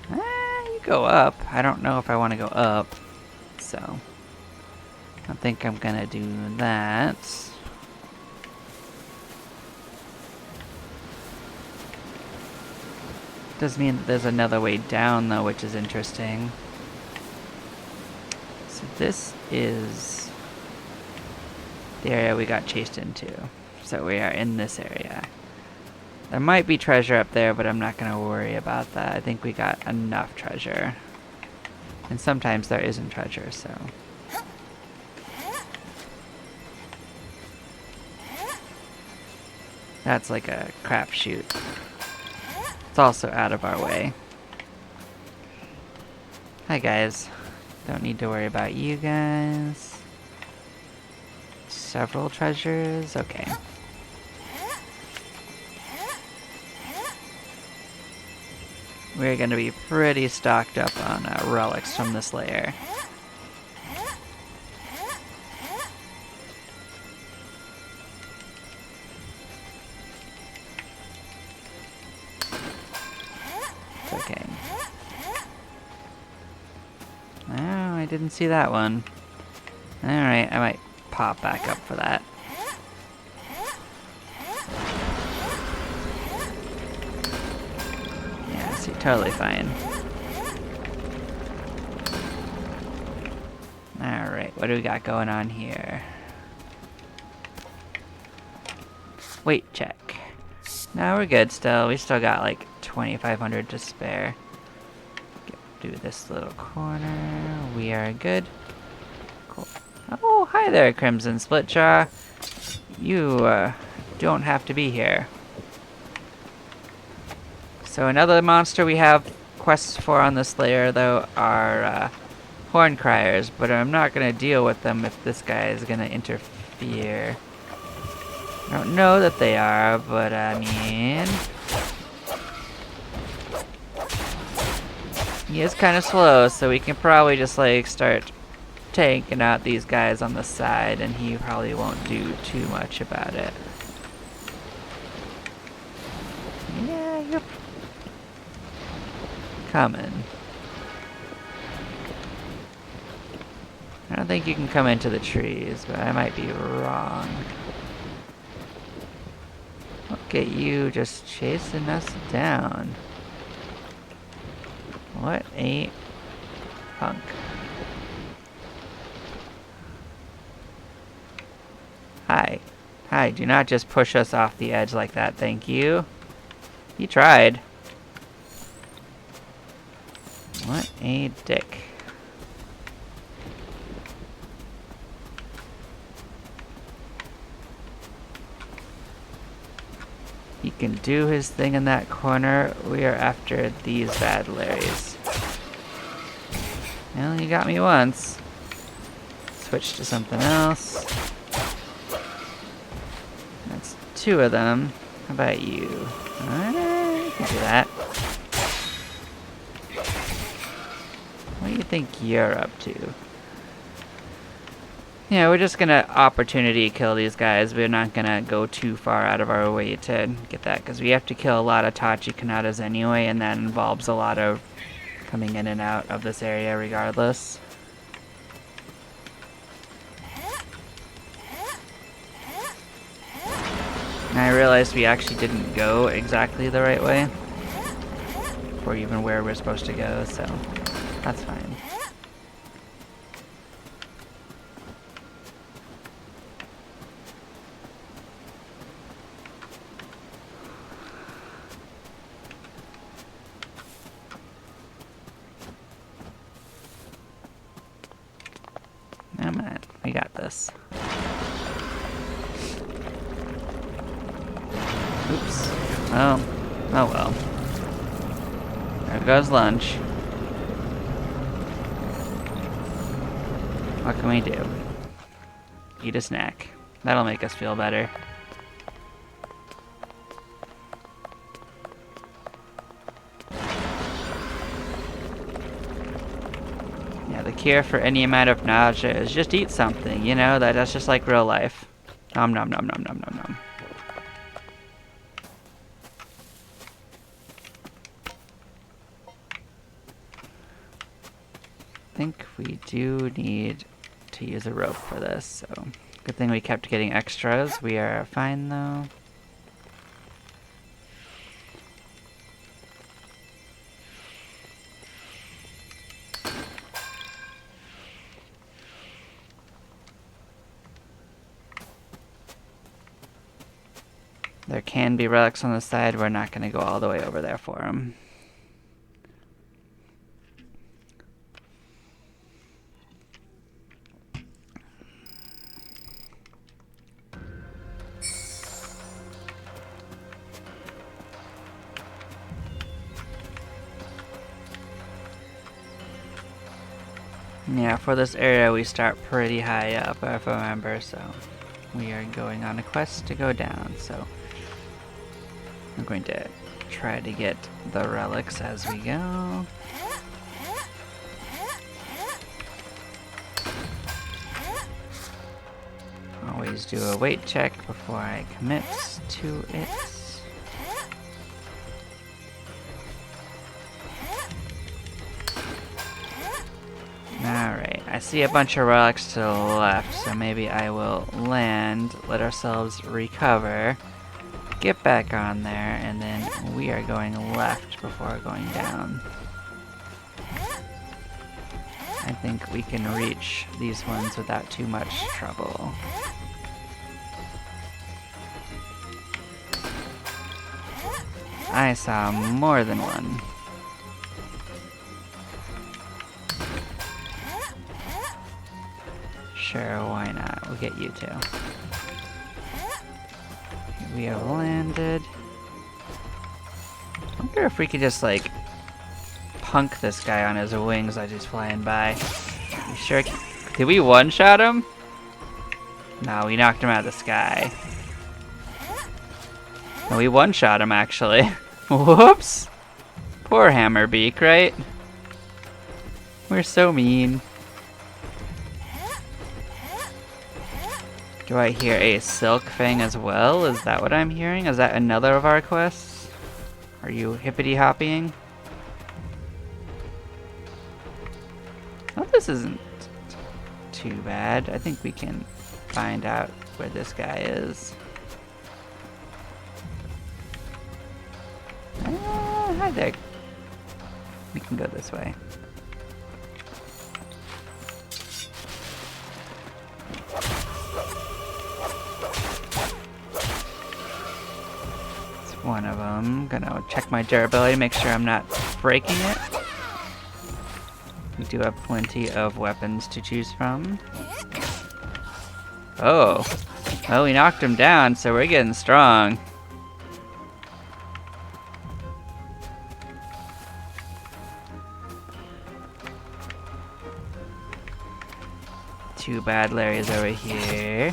You go up. I don't know if I want to go up, so I think I'm gonna do that. Does mean that there's another way down though, which is interesting. So this is the area we got chased into. So we are in this area. There might be treasure up there, but I'm not going to worry about that. I think we got enough treasure. And sometimes there isn't treasure, so. That's like a crapshoot. It's also out of our way. Hi guys. Don't need to worry about you guys. Several treasures? Okay. We're gonna be pretty stocked up on relics from this layer. It's okay. Oh, I didn't see that one. Alright, I might pop back up for that. Yeah, see, totally fine. Alright, what do we got going on here? Weight check. No, we're good still. We still got like 2,500 to spare. Do this little corner. We are good. Cool. Oh, hi there, Crimson Splitjaw. You don't have to be here. So another monster we have quests for on this layer, though, are Horn Criers, but I'm not going to deal with them if this guy is going to interfere. I don't know that they are, but I mean... He is kind of slow, so we can probably just like start taking out these guys on the side, and he probably won't do too much about it. Yeah, you're coming. I don't think you can come into the trees, but I might be wrong. Look at you just chasing us down. What a punk. Hi. Hi, do not just push us off the edge like that, thank you. He tried. What a dick. He can do his thing in that corner. We are after these bad Larrys. Well, you got me once. Switch to something else. That's 2 of them. How about you? Alright, you can do that. What do you think you're up to? Yeah, we're just gonna opportunity kill these guys. We're not gonna go too far out of our way to get that, because we have to kill a lot of Tachikanatas anyway, and that involves a lot of coming in and out of this area regardless. And I realized we actually didn't go exactly the right way, or even where we're supposed to go, so that's fine. We got this. Oops. Oh. Oh well. There goes lunch. What can we do? Eat a snack. That'll make us feel better. The cure for any amount of nausea is just eat something, you know, that's just like real life. Nom nom nom nom nom nom nom. I think we do need to use a rope for this, so good thing we kept getting extras. We are fine though. There can be relics on the side. We're not going to go all the way over there for them. Yeah, for this area we start pretty high up, if I remember, so we are going on a quest to go down, so I'm going to try to get the relics as we go. Always do a weight check before I commit to it. Alright, I see a bunch of relics to the left, so maybe I will land, let ourselves recover, get back on there, and then we are going left before going down. I think we can reach these ones without too much trouble. I saw more than one. Sure, why not? We'll get you two. We have landed. I wonder if we could just, like, punk this guy on his wings as he's flying by. You sure? Did we one-shot him? No, we knocked him out of the sky. No, we one-shot him, actually. Whoops! Poor Hammerbeak, right? We're so mean. Do I hear a Silk Fang as well? Is that what I'm hearing? Is that another of our quests? Are you hippity-hopping? Well, this isn't too bad. I think we can find out where this guy is. Hi there. We can go this way. It's one of them. Gonna check my durability, make sure I'm not breaking it. We do have plenty of weapons to choose from. Oh. Well, we knocked him down, so we're getting strong. too bad Larry's over here.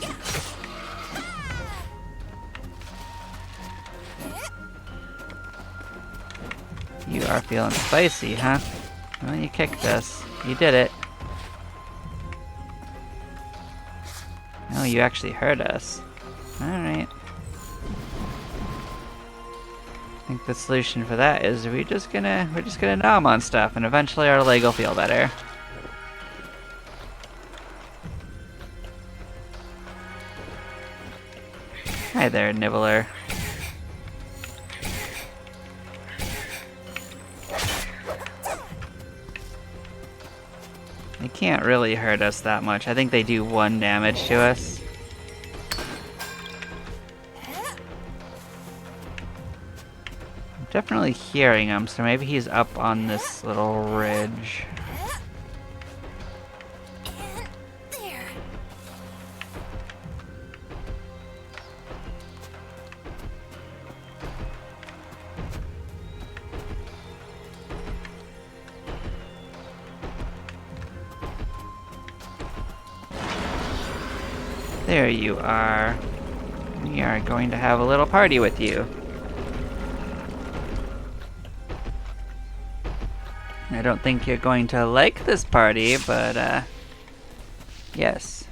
You are feeling spicy, huh? Well, you kicked us. You did it. Oh, you actually hurt us. Alright. I think the solution for that is we're just gonna nom on stuff and eventually our leg will feel better. Hi there, Nibbler. They can't really hurt us that much. I think they do 1 damage to us. I'm definitely hearing him, so maybe he's up on this little ridge. There you are. We are going to have a little party with you. I don't think you're going to like this party, but yes.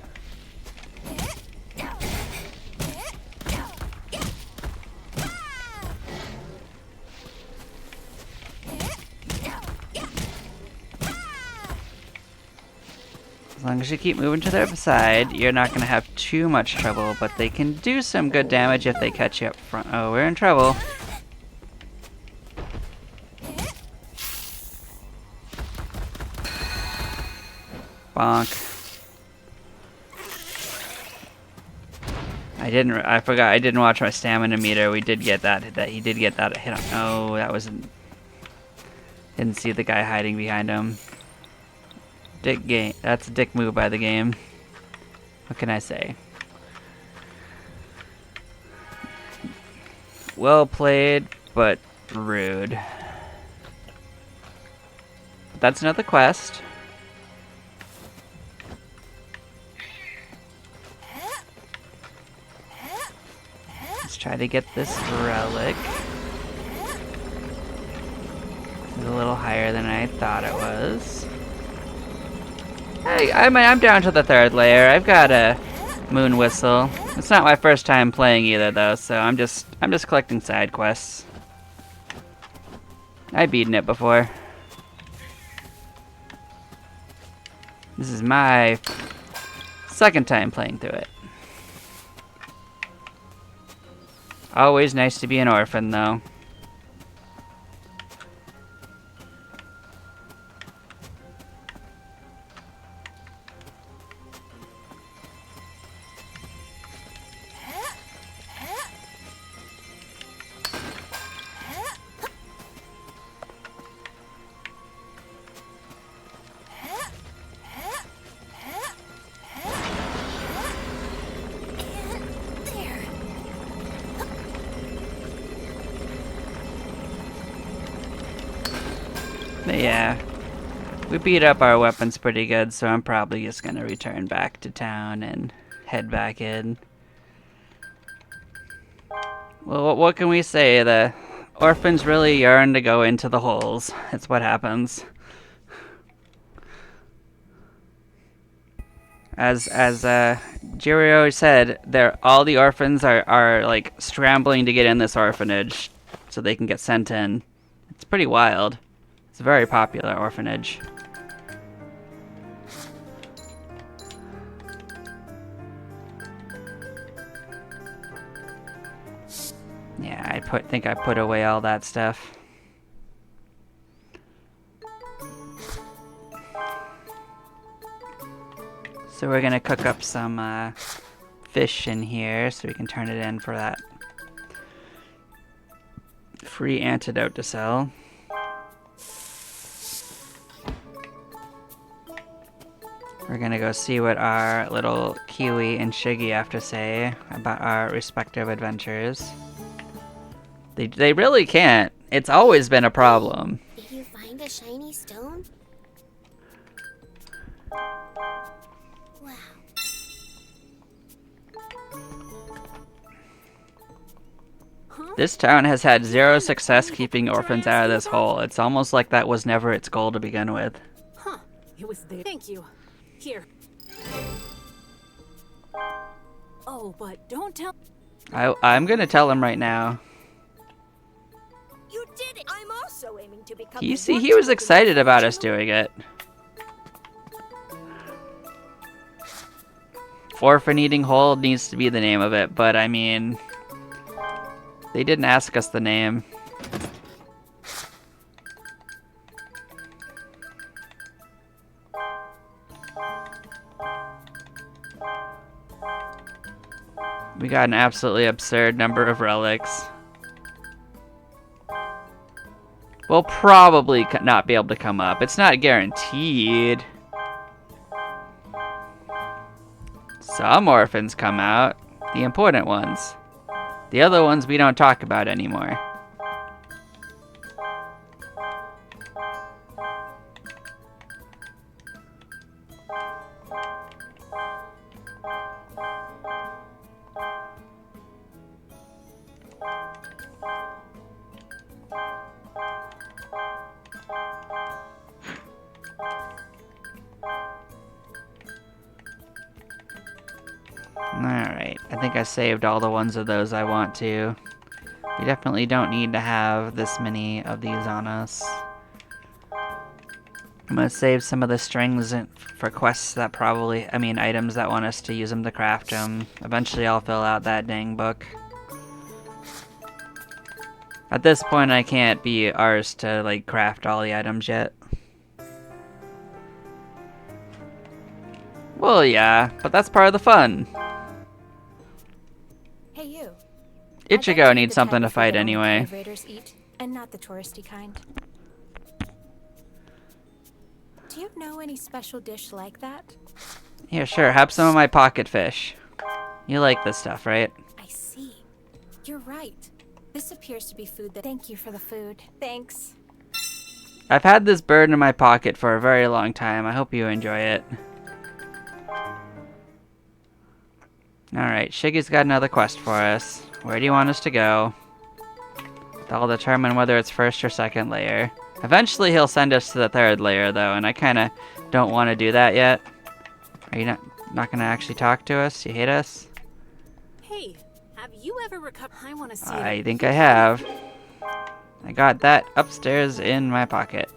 As long as you keep moving to their side, you're not going to have too much trouble, but they can do some good damage if they catch you up front. Oh, we're in trouble. Bonk. I forgot, I didn't watch my stamina meter. We did get that he did get that hit on. Oh, that wasn't... Didn't see the guy hiding behind him. That's a dick move by the game. What can I say? Well played, but rude. That's another quest. Let's try to get this relic. It's a little higher than I thought it was. Hey, I'm down to the 3rd layer. I've got a moon whistle. It's not my first time playing either, though, so I'm just collecting side quests. I've beaten it before. This is my 2nd time playing through it. Always nice to be an orphan, though. But yeah, we beat up our weapons pretty good, so I'm probably just gonna return back to town and head back in. Well, what can we say? The orphans really yearn to go into the holes. It's what happens. As Jirio said, all the orphans are like scrambling to get in this orphanage so they can get sent in. It's pretty wild. It's a very popular orphanage. Yeah, I think I put away all that stuff. So we're gonna cook up some fish in here so we can turn it in for that free antidote to sell. We're gonna go see what our little Kiwi and Shiggy have to say about our respective adventures. They really can't. It's always been a problem. Did you find a shiny stone? Wow. This town has had zero success keeping orphans out of this hole. It's almost like that was never its goal to begin with. Huh. It was there. Thank you. Here. Oh, but don't tell. I'm gonna tell him right now. You did it! I'm also aiming to become You see, he was excited about us doing it. Orphan Eating Hole needs to be the name of it, but I mean, they didn't ask us the name. We got an absolutely absurd number of relics. We'll probably not be able to come up. It's not guaranteed. Some orphans come out. The important ones. The other ones we don't talk about anymore. Alright, I think I saved all the ones of those I want to. We definitely don't need to have this many of these on us. I'm gonna save some of the strings for quests that items that want us to use them to craft them. Eventually I'll fill out that dang book. At this point I can't be ours to like craft all the items yet. Well, yeah, but that's part of the fun. Hey, you. Ichigo needs something to fight anyway. Raiders eat, and not the touristy kind. Do you know any special dish like that? Yeah, sure. Have some of my pocket fish. You like this stuff, right? I see. You're right. This appears to be food that. Thank you for the food. Thanks. I've had this bird in my pocket for a very long time. I hope you enjoy it. Alright, Shiggy's got another quest for us. Where do you want us to go? That'll determine whether it's first or second layer. Eventually he'll send us to the third layer though, and I kinda don't want to do that yet. Are you not gonna actually talk to us? You hate us? Hey, have you ever recovered? I want to see. I think I have. I got that upstairs in my pocket.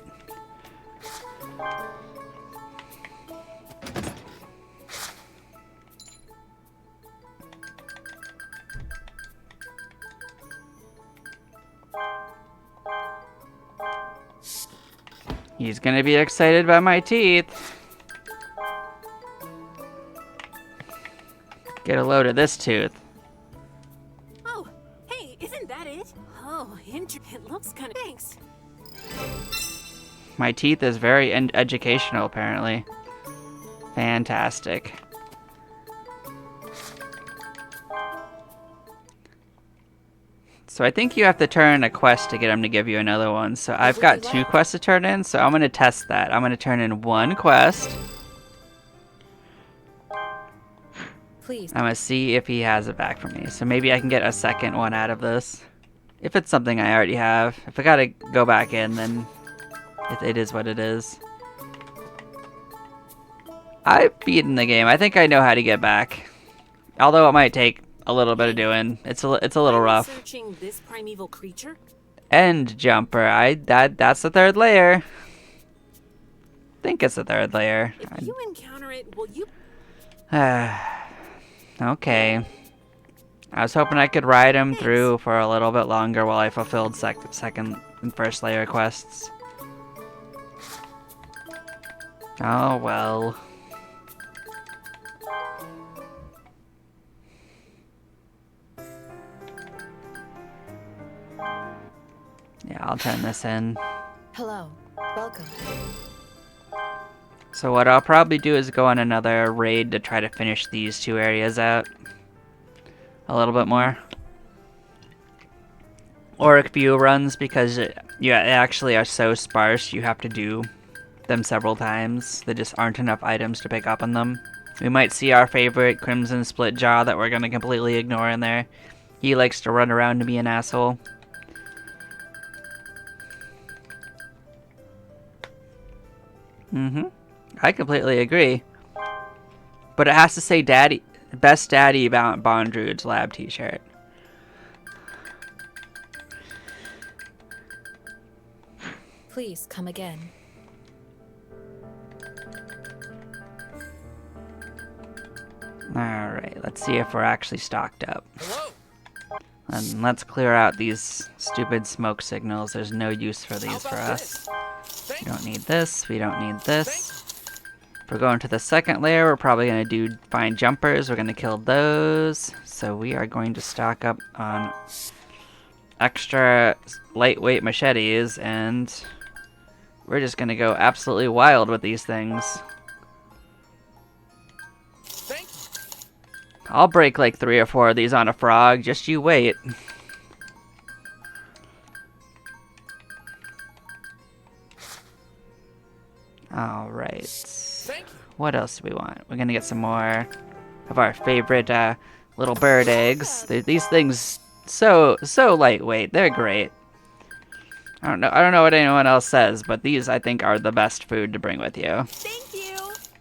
He's gonna be excited by my teeth. Get a load of this tooth. Oh, hey, isn't that it? Oh, it looks kind of. Thanks. My teeth is very educational, apparently. Fantastic. So I think you have to turn in a quest to get him to give you another one. So I've got 2 quests to turn in, so I'm going to test that. I'm going to turn in 1 quest. Please. I'm going to see if he has it back for me. So maybe I can get a second one out of this. If it's something I already have. If I got to go back in, then it is what it is. I've beaten the game. I think I know how to get back. Although it might take a little bit of doing. It's a little rough. Researching this primeval creature? End jumper. That's the third layer. Think it's the third layer. If you encounter it, will you? Okay. I was hoping I could ride him through for a little bit longer while I fulfilled second and first layer quests. Oh well. Yeah, I'll turn this in. Hello. Welcome. So what I'll probably do is go on another raid to try to finish these 2 areas out a little bit more. Auric View runs, because you actually are so sparse, you have to do them several times. There just aren't enough items to pick up on them. We might see our favorite Crimson Split Jaw that we're going to completely ignore in there. He likes to run around and be an asshole. Mm-hmm. I completely agree. But it has to say Daddy, Best Daddy Bondrude's Lab t-shirt. Please come again. Alright, let's see if we're actually stocked up. Hello. And let's clear out these stupid smoke signals. There's no use for How these for about us. this? Thank We you. don't need this. We don't need this. Thank If we're going to the second layer, we're probably going to find jumpers. We're going to kill those. So we are going to stock up on extra lightweight machetes, and we're just going to go absolutely wild with these things. Thank you. I'll break like 3 or 4 of these on a frog. Just you wait. Alright. Thank you. What else do we want? We're gonna get some more of our favorite little bird eggs. These things so lightweight. They're great. I don't know what anyone else says, but these I think are the best food to bring with you. Thank you.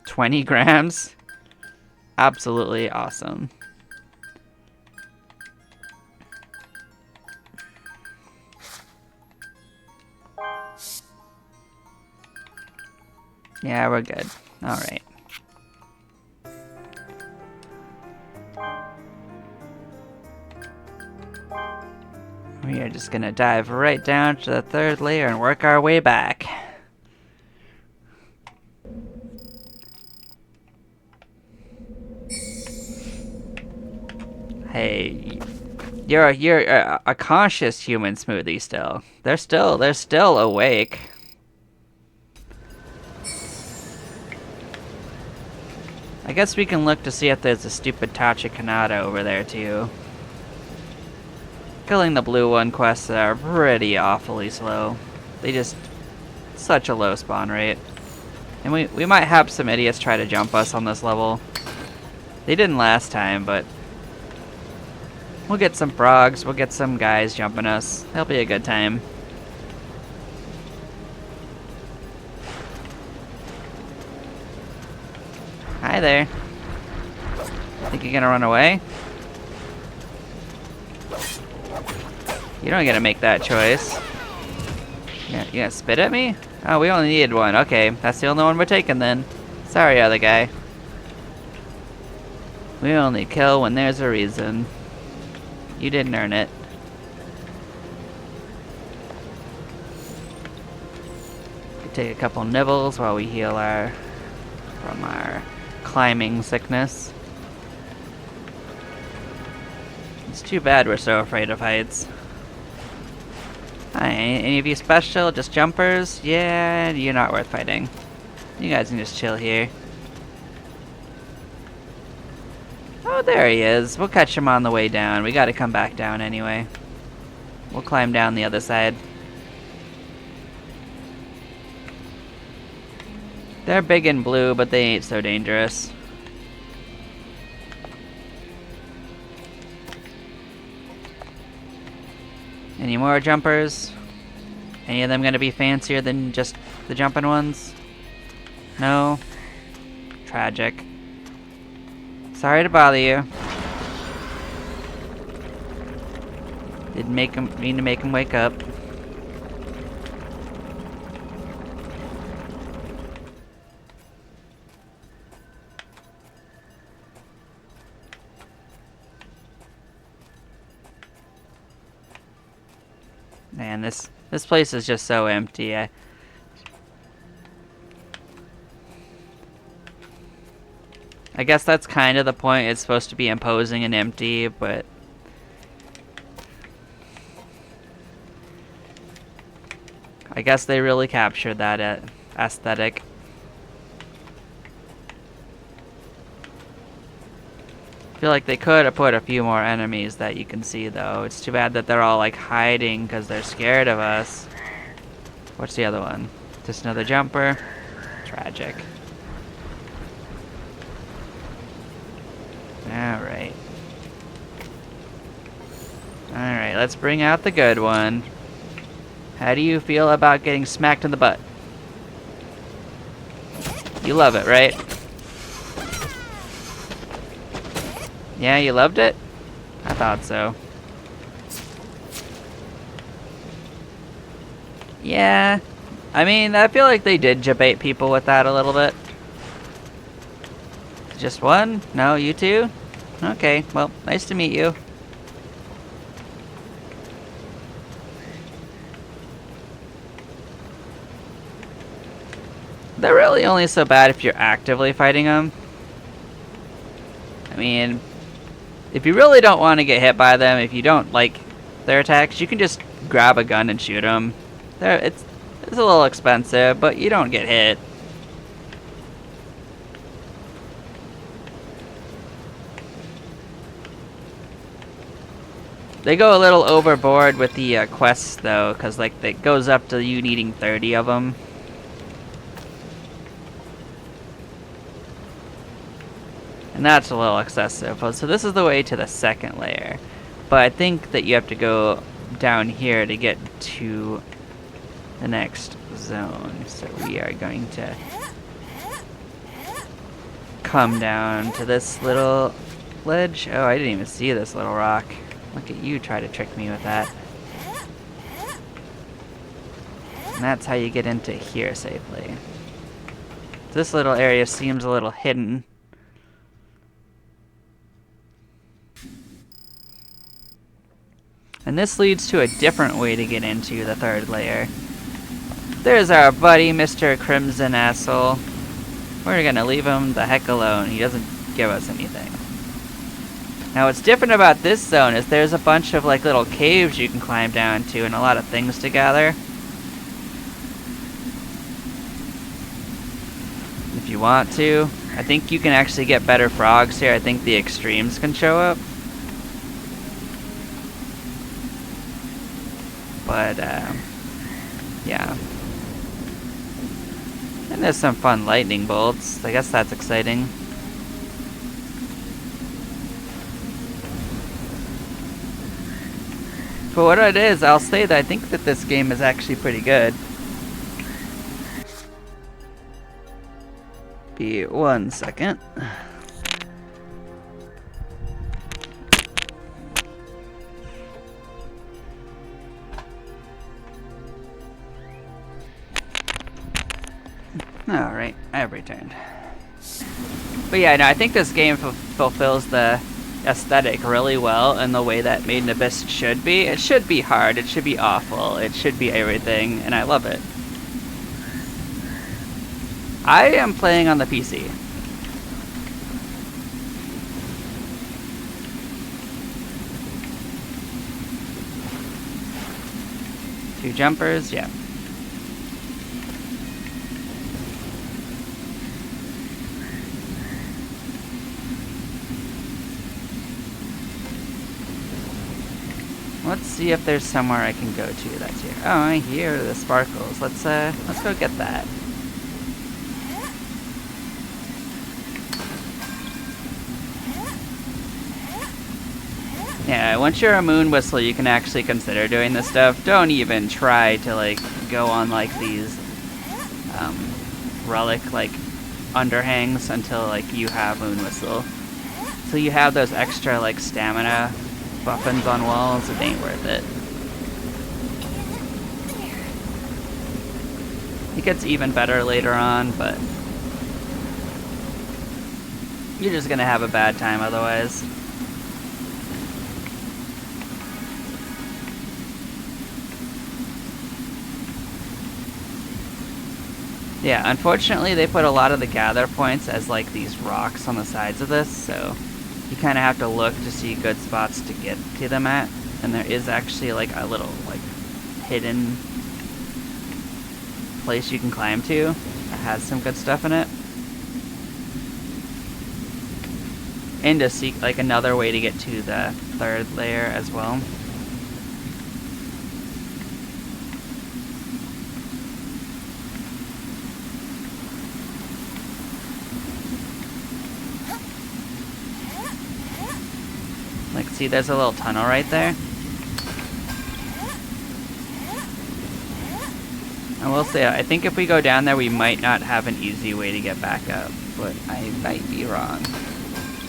20 grams. Absolutely awesome. Yeah, we're good. Alright. We are just gonna dive right down to the 3rd layer and work our way back. Hey, you're a conscious human smoothie still. They're still awake. I guess we can look to see if there's a stupid Tachikanada over there too. Killing the blue one quests are pretty awfully slow. They just such a low spawn rate. And we might have some idiots try to jump us on this level. They didn't last time, but we'll get some frogs, we'll get some guys jumping us. It'll be a good time. Hi there. Think you're gonna run away? You don't get to make that choice. Yeah, you gonna spit at me? Oh, we only needed one. Okay, that's the only one we're taking then. Sorry, other guy. We only kill when there's a reason. You didn't earn it. Take a couple nibbles while we heal from our climbing sickness. It's too bad we're so afraid of heights. Hi, any of you special? Just jumpers? Yeah, you're not worth fighting. You guys can just chill here. Oh, there he is. We'll catch him on the way down. We gotta come back down anyway. We'll climb down the other side. They're big and blue, but they ain't so dangerous. Any more jumpers? Any of them gonna be fancier than just the jumping ones? No? Tragic. Sorry to bother you. Didn't mean to make him wake up. Man, this place is just so empty. I guess that's kind of the point. It's supposed to be imposing and empty, but I guess they really captured that aesthetic. I feel like they could have put a few more enemies that you can see, though. It's too bad that they're all like hiding because they're scared of us. What's the other one? Just another jumper? Tragic. Alright. let's bring out the good one. How do you feel about getting smacked in the butt? You love it, right? Yeah, you loved it? I thought so. Yeah. I mean, I feel like they did debate people with that a little bit. Just one? No, you two? Okay, well, nice to meet you. They're really only so bad if you're actively fighting them. I mean, if you really don't want to get hit by them, if you don't like their attacks, you can just grab a gun and shoot them. It's a little expensive, but you don't get hit. They go a little overboard with the quests, though, because like it goes up to you needing 30 of them. And that's a little excessive. So this is the way to the second layer. But I think that you have to go down here to get to the next zone. So we are going to come down to this little ledge. Oh, I didn't even see this little rock. Look at you try to trick me with that. And that's how you get into here safely. This little area seems a little hidden. And this leads to a different way to get into the third layer. There's our buddy, Mr. Crimson Asshole. We're gonna leave him the heck alone. He doesn't give us anything. Now what's different about this zone is there's a bunch of like little caves you can climb down to and a lot of things to gather. If you want to. I think you can actually get better frogs here. I think the extremes can show up. But, yeah. And there's some fun lightning bolts. I guess that's exciting. For what it is, I'll say that I think that this game is actually pretty good. Be 1 second. Alright, I have returned. But yeah, no, I think this game fulfills the aesthetic really well in the way that Made in Abyss should be. It should be hard, it should be awful, it should be everything, and I love it. I am playing on the PC. Two jumpers, yeah. Let's see if there's somewhere I can go to that's here. Oh, I hear the sparkles. Let's go get that. Yeah, once you're a moon whistle, you can actually consider doing this stuff. Don't even try to like go on like these relic like underhangs until like you have moon whistle. So you have those extra like stamina buffins on walls, it ain't worth it. It gets even better later on, but you're just gonna have a bad time otherwise. Yeah, unfortunately they put a lot of the gather points as like these rocks on the sides of this, so you kind of have to look to see good spots to get to them at. And there is actually like a little like hidden place you can climb to that has some good stuff in it. And to seek like another way to get to the third layer as well. Like, see, there's a little tunnel right there. I will say, I think if we go down there, we might not have an easy way to get back up, but I might be wrong.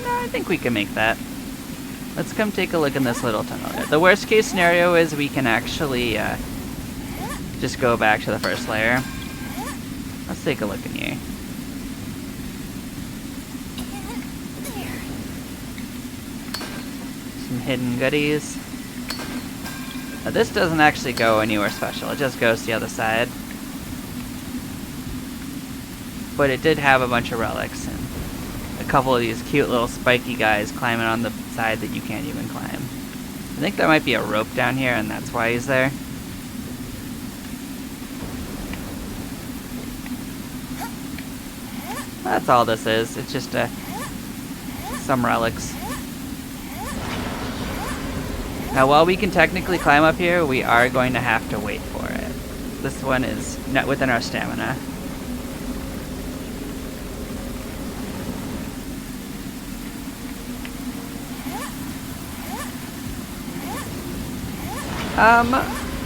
No, I think we can make that. Let's come take a look in this little tunnel there. The worst case scenario is we can actually just go back to the first layer. Let's take a look in here. Some hidden goodies. Now this doesn't actually go anywhere special, it just goes to the other side. But it did have a bunch of relics and a couple of these cute little spiky guys climbing on the side that you can't even climb. I think there might be a rope down here and that's why he's there. That's all this is, it's just some relics. Now while we can technically climb up here, we are going to have to wait for it. This one is not within our stamina.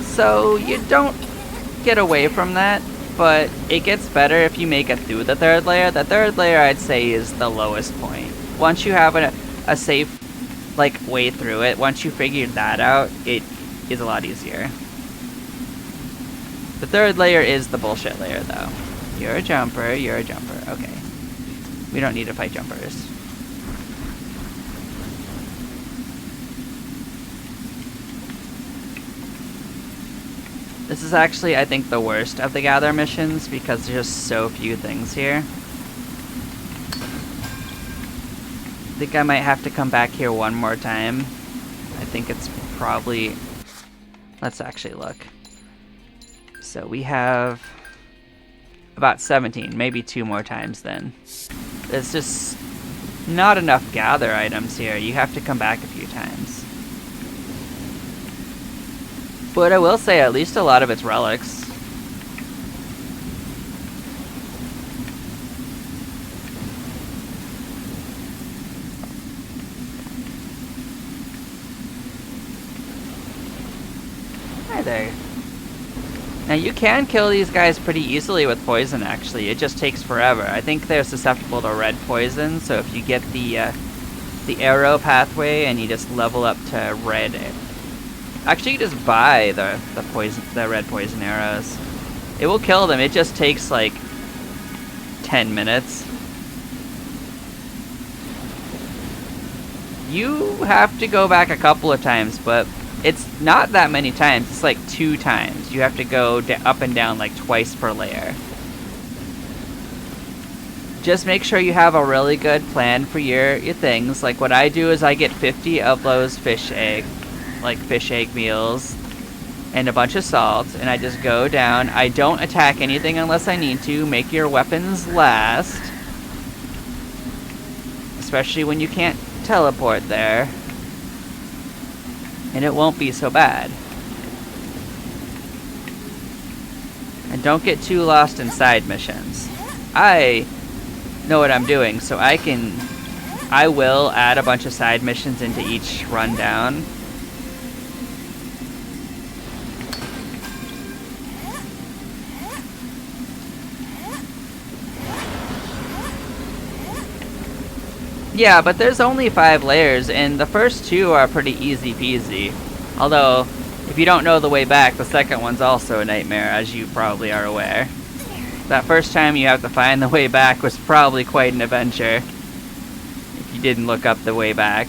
So you don't get away from that, but it gets better if you make it through the third layer. The third layer, I'd say, is the lowest point. Once you have a safe, like, way through it, once you figured that out, it is a lot easier. The third layer is the bullshit layer, though. You're a jumper, you're a jumper. Okay. We don't need to fight jumpers. This is actually, I think, the worst of the gather missions because there's just so few things here. I think I might have to come back here one more time. I think it's probably... Let's actually look. So we have about 17, maybe 2 more times then. There's just not enough gather items here. You have to come back a few times. But I will say, at least a lot of it's relics. Hi there. Now you can kill these guys pretty easily with poison, actually. It just takes forever. I think they're susceptible to red poison, so if you get the arrow pathway and you just level up to red... Actually, you just buy the red poison arrows. It will kill them. It just takes like 10 minutes. You have to go back a couple of times, but it's not that many times. It's like 2 times. You have to go up and down like twice per layer. Just make sure you have a really good plan for your things. Like what I do is I get 50 of those fish egg meals and a bunch of salt, and I just go down. I don't attack anything unless I need to. Make your weapons last, especially when you can't teleport there, and it won't be so bad. And don't get too lost in side missions. I know what I'm doing, so I will add a bunch of side missions into each rundown. Yeah, but there's only 5 layers, and the first 2 are pretty easy peasy. Although, if you don't know the way back, the second one's also a nightmare, as you probably are aware. That first time you have to find the way back was probably quite an adventure, if you didn't look up the way back.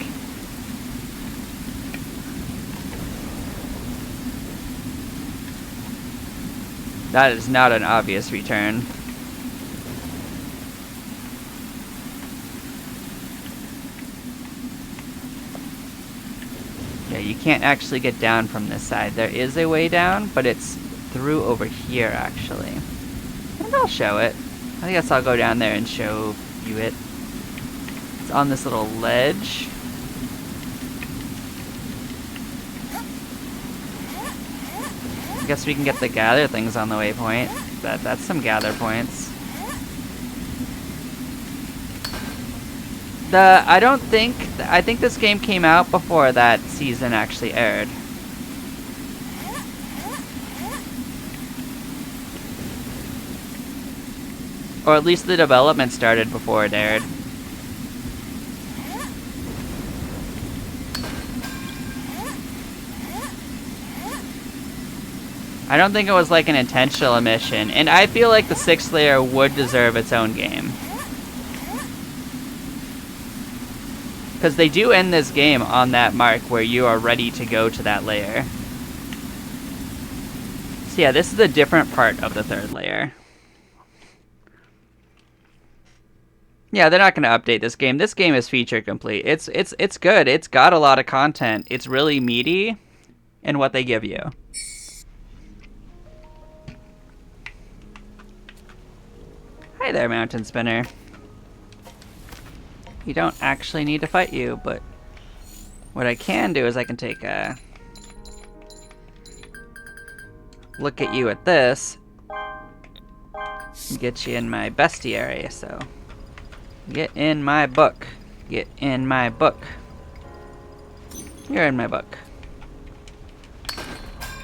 That is not an obvious return. Yeah, you can't actually get down from this side. There is a way down, but it's through over here, actually. And I'll show it. I guess I'll go down there and show you it. It's on this little ledge. I guess we can get the gather things on the waypoint. That's some gather points. I think this game came out before that season actually aired. Or at least the development started before it aired. I don't think it was like an intentional omission, and I feel like the 6th layer would deserve its own game. Because they do end this game on that mark where you are ready to go to that layer. So yeah, this is a different part of the 3rd layer. Yeah, they're not going to update this game. This game is feature complete. It's good. It's got a lot of content. It's really meaty in what they give you. Hi there, Mountain Spinner. You don't actually need to fight you, but what I can do is I can take a look at you at this and get you in my bestie area, so get in my book. Get in my book. You're in my book.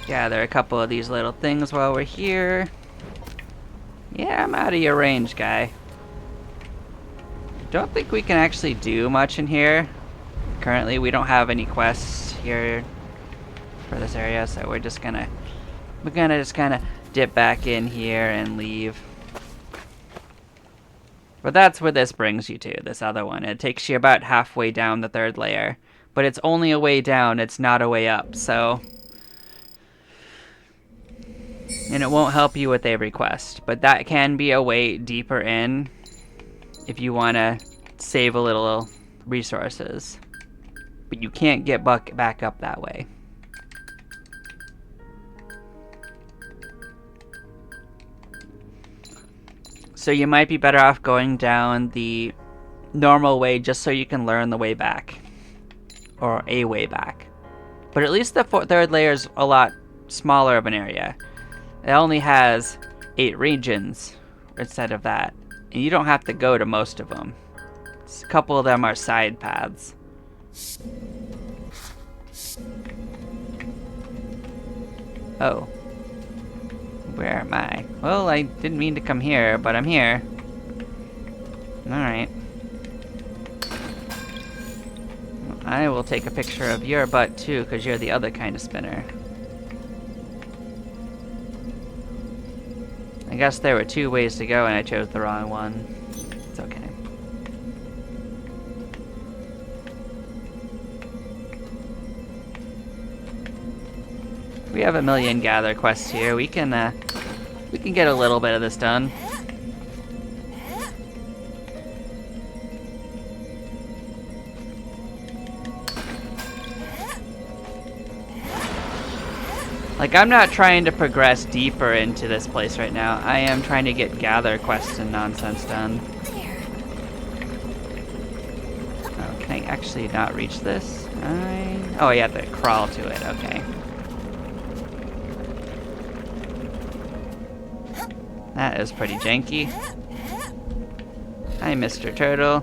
Gather a couple of these little things while we're here. Yeah, I'm out of your range, guy. Don't think we can actually do much in here. Currently, we don't have any quests here for this area, so we're gonna just kind of dip back in here and leave. But that's where this brings you to, this other one. It takes you about halfway down the 3rd layer, but it's only a way down, it's not a way up, so... And it won't help you with every quest, but that can be a way deeper in if you want to save a little resources. But you can't get back up that way. So you might be better off going down the normal way just so you can learn the way back. Or a way back. But at least the 3rd layer is a lot smaller of an area. It only has 8 regions instead of that. And you don't have to go to most of them. A couple of them are side paths. Oh. Where am I? Well, I didn't mean to come here, but I'm here. Alright. I will take a picture of your butt too, because you're the other kind of spinner. I guess there were 2 ways to go and I chose the wrong one. It's okay. We have a million gather quests here. We can get a little bit of this done. Like, I'm not trying to progress deeper into this place right now. I am trying to get gather quests and nonsense done. Oh, can I actually not reach this? Oh, I have to crawl to it. Okay. That is pretty janky. Hi, Mr. Turtle.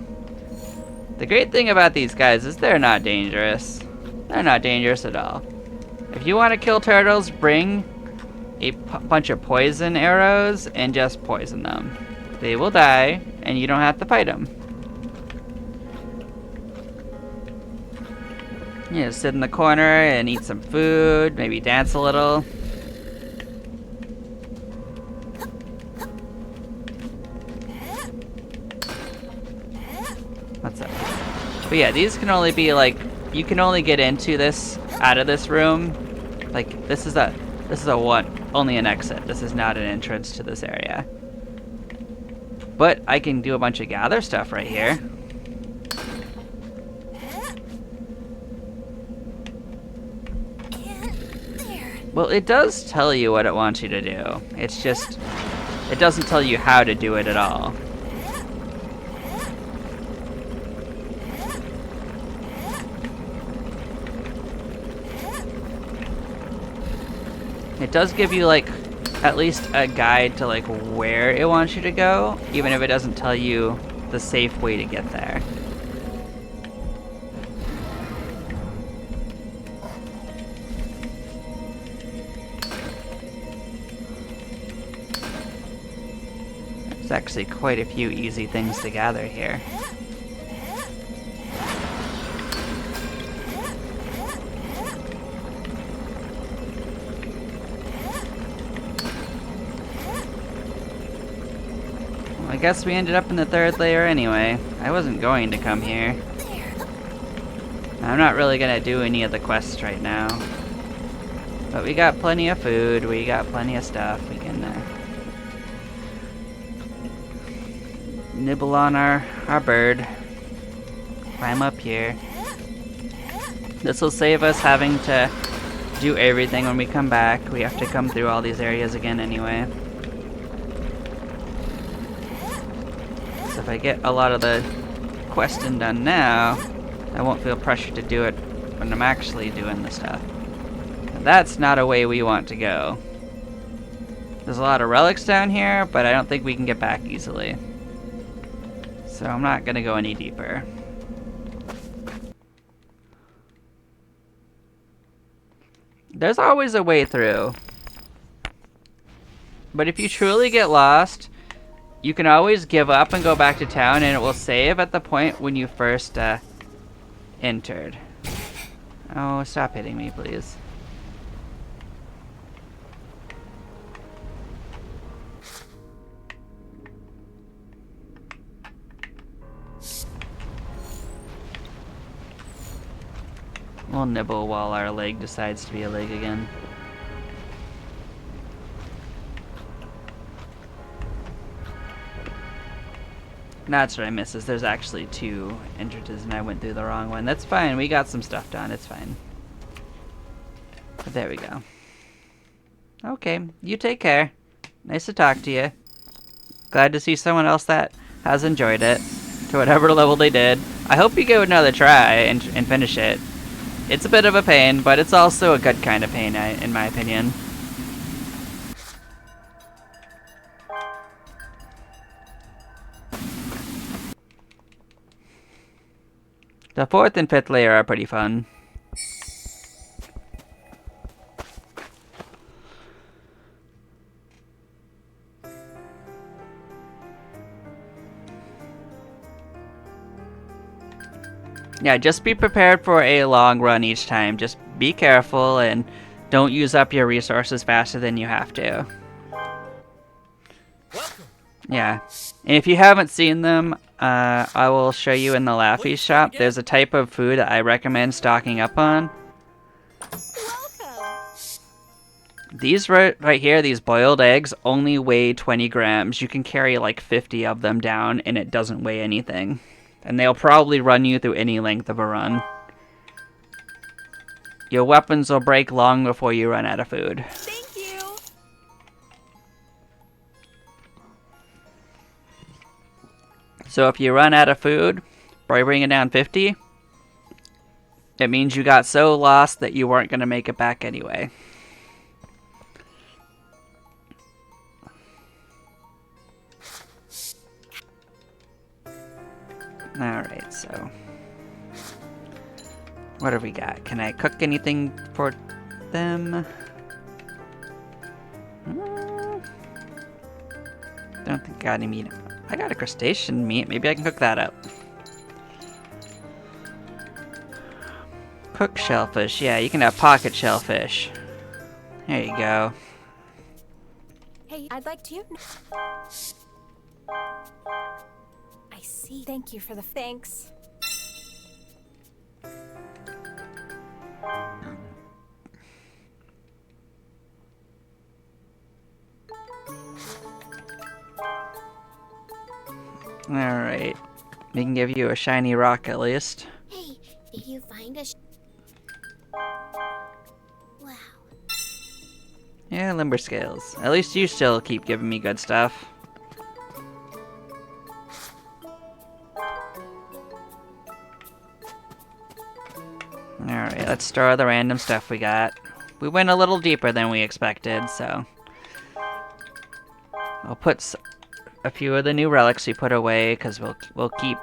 The great thing about these guys is they're not dangerous. They're not dangerous at all. If you want to kill turtles, bring a bunch of poison arrows and just poison them. They will die, and you don't have to fight them. You just sit in the corner and eat some food, maybe dance a little. What's up? But yeah, these can only be like, you can only get into this out of this room. Like, this is a only an exit. This is not an entrance to this area. But I can do a bunch of gather stuff right here. Well, it does tell you what it wants you to do. It's just, it doesn't tell you how to do it at all. It does give you, like, at least a guide to, like, where it wants you to go, even if it doesn't tell you the safe way to get there. There's actually quite a few easy things to gather here. Well, I guess we ended up in the 3rd layer anyway. I wasn't going to come here. I'm not really gonna do any of the quests right now. But we got plenty of food, we got plenty of stuff. We can nibble on our bird. Climb up here. This will save us having to do everything when we come back. We have to come through all these areas again anyway. So if I get a lot of the questing done now, I won't feel pressured to do it when I'm actually doing the stuff. And that's not a way we want to go. There's a lot of relics down here, but I don't think we can get back easily. So I'm not gonna go any deeper. There's always a way through. But if you truly get lost, you can always give up and go back to town, and it will save at the point when you first entered. Oh, stop hitting me, please. We'll nibble while our leg decides to be a leg again. That's what I miss, is there's actually 2 entrances and I went through the wrong one. That's fine, we got some stuff done, it's fine. But there we go. Okay, you take care. Nice to talk to you. Glad to see someone else that has enjoyed it, to whatever level they did. I hope you give it another try and finish it. It's a bit of a pain, but it's also a good kind of pain, in my opinion. The 4th and 5th layer are pretty fun. Yeah, just be prepared for a long run each time. Just be careful and don't use up your resources faster than you have to. Welcome. Yeah. And if you haven't seen them, I will show you in the Laffy shop. There's a type of food that I recommend stocking up on. These right here, these boiled eggs, only weigh 20 grams. You can carry like 50 of them down and it doesn't weigh anything. And they'll probably run you through any length of a run. Your weapons will break long before you run out of food. Thank you. So if you run out of food by bringing down 50, it means you got so lost that you weren't going to make it back anyway. Alright, so what have we got? Can I cook anything for them? Don't think I got any meat. I got a crustacean meat. Maybe I can cook that up. Cook shellfish. Yeah, you can have pocket shellfish. There you go. Hey, I'd like to. I see. Thank you for the thanks. Alright. We can give you a shiny rock at least. Hey, did you find a Wow. Yeah, limber scales. At least you still keep giving me good stuff. Alright, let's store the random stuff we got. We went a little deeper than we expected, so I'll put a few of the new relics we put away, because we'll keep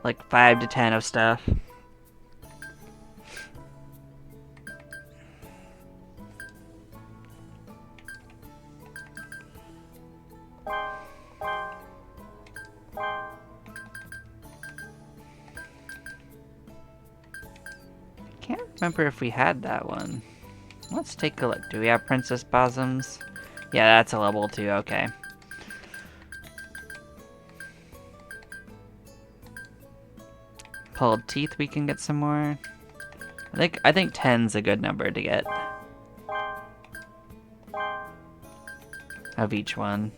like 5 to 10 of stuff. remember if we had that one. Let's take a look. Do we have Princess Bosms? Yeah, that's a level 2, okay. Pulled teeth, we can get some more. I think 10's a good number to get. Of each one.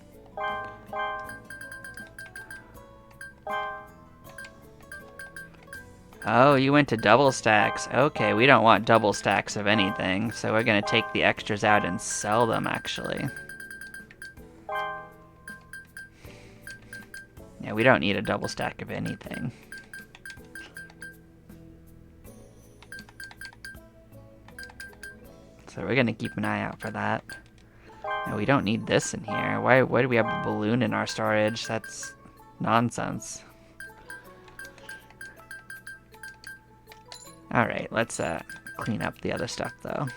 Oh, you went to double stacks. Okay, we don't want double stacks of anything, so we're gonna take the extras out and sell them, actually. Yeah, we don't need a double stack of anything. So we're gonna keep an eye out for that. No, we don't need this in here. Why do we have a balloon in our storage? That's nonsense. Alright, let's clean up the other stuff though.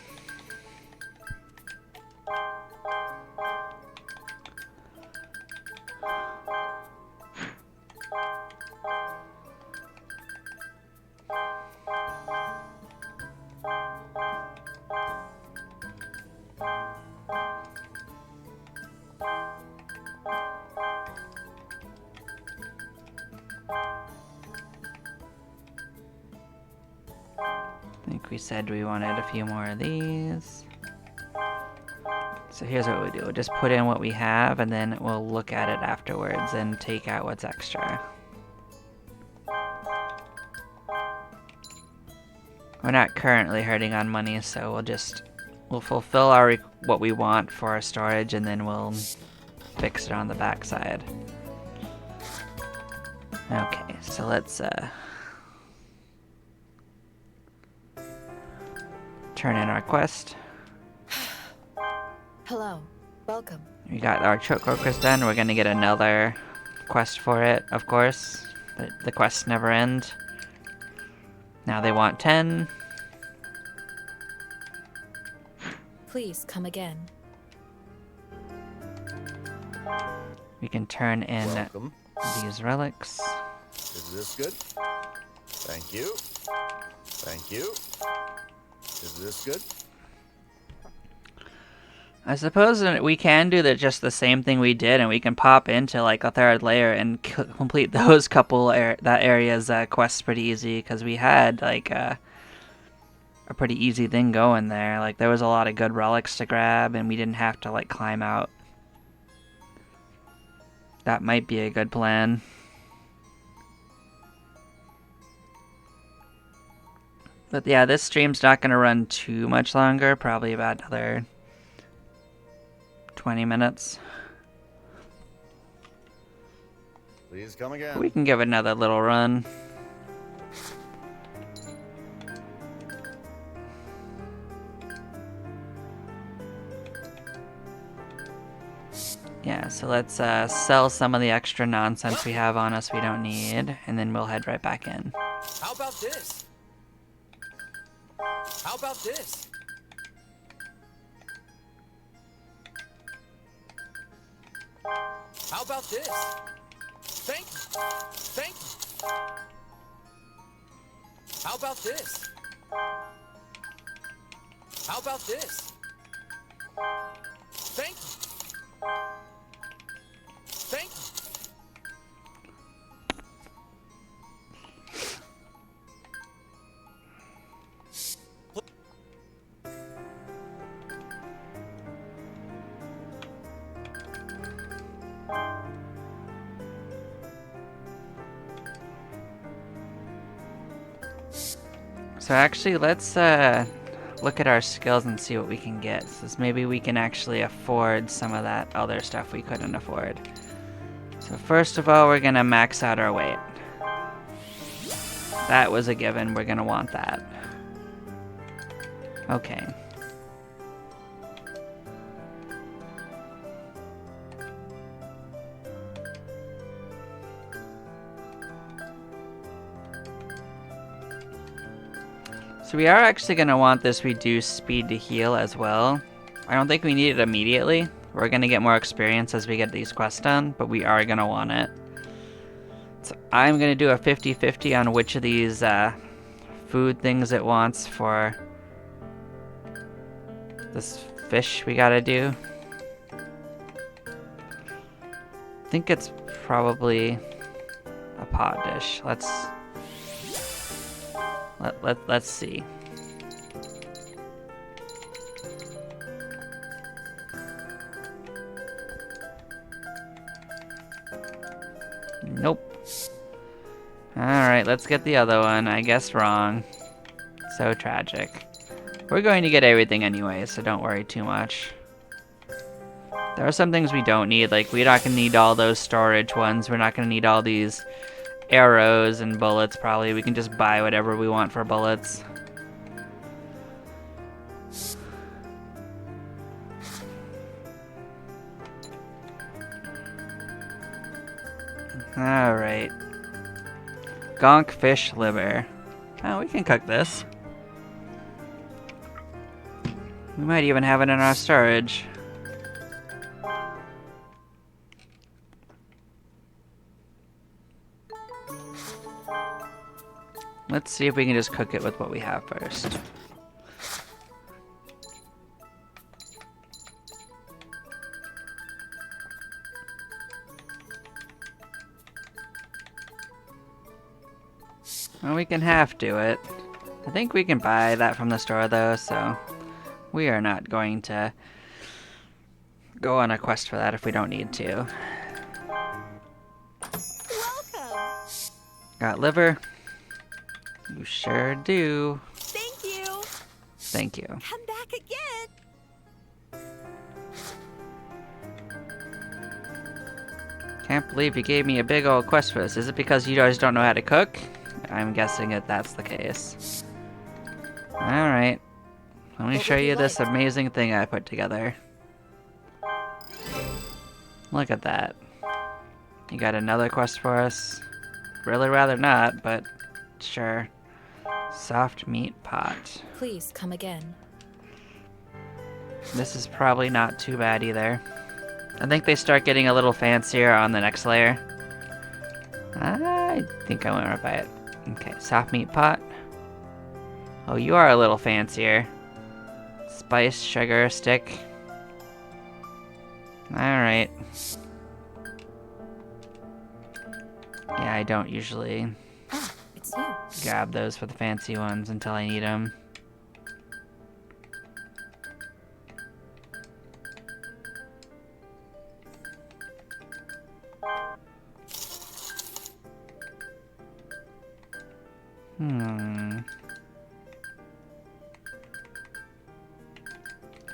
I think we said we wanted a few more of these. So here's what we do. We'll just put in what we have and then we'll look at it afterwards and take out what's extra. We're not currently hurting on money, so we'll fulfill what we want for our storage and then we'll fix it on the backside. Okay, so let's turn in our quest. Hello. Welcome. We got our Choco quest done. We're gonna get another quest for it, of course. The quests never end. Now they want 10. Please come again. We can turn in Welcome. these relics. Is this good? Thank you. Thank you. Is this good? I suppose we can do just the same thing we did, and we can pop into like a third layer and complete those couple that area's quests pretty easy, because we had like a pretty easy thing going there. Like there was a lot of good relics to grab, and we didn't have to like climb out. That might be a good plan. But yeah, this stream's not going to run too much longer, probably about another 20 minutes. Please come again. We can give it another little run. Yeah, so let's sell some of the extra nonsense we have on us we don't need, and then we'll head right back in. How about this? How about this? How about this? Thank you. Thank you. How about this? How about this? Thank you. Thank you. So actually, let's look at our skills and see what we can get. So maybe we can actually afford some of that other stuff we couldn't afford. So first of all, we're gonna max out our weight. That was a given, we're gonna want that. Okay. So we are actually going to want this reduced speed to heal as well. I don't think we need it immediately. We're going to get more experience as we get these quests done, but we are going to want it. So I'm going to do a 50-50 on which of these food things it wants for this fish we gotta do. I think it's probably a pot dish. Let's see. Nope. Alright, let's get the other one. I guess wrong. So tragic. We're going to get everything anyway, so don't worry too much. There are some things we don't need, like we're not going to need all those storage ones. We're not going to need all these arrows and bullets probably. We can just buy whatever we want for bullets. Alright. Gonk fish liver. Oh, we can cook this. We might even have it in our storage. Let's see if we can just cook it with what we have first. Well, we can half do it. I think we can buy that from the store though, so we are not going to go on a quest for that if we don't need to. Welcome. Got liver? You sure do. Thank you. Thank you. Come back again. Can't believe you gave me a big old quest for this. Is it because you guys don't know how to cook? I'm guessing that that's the case. Alright. Let me show you this amazing thing I put together. Look at that. You got another quest for us? Really rather not, but sure. Soft meat pot. Please come again. This is probably not too bad either. I think they start getting a little fancier on the next layer. I think I want to buy it. Okay, soft meat pot. Oh, you are a little fancier. Spice sugar stick. Alright. Yeah, I don't usually It's you. grab those for the fancy ones until I need them.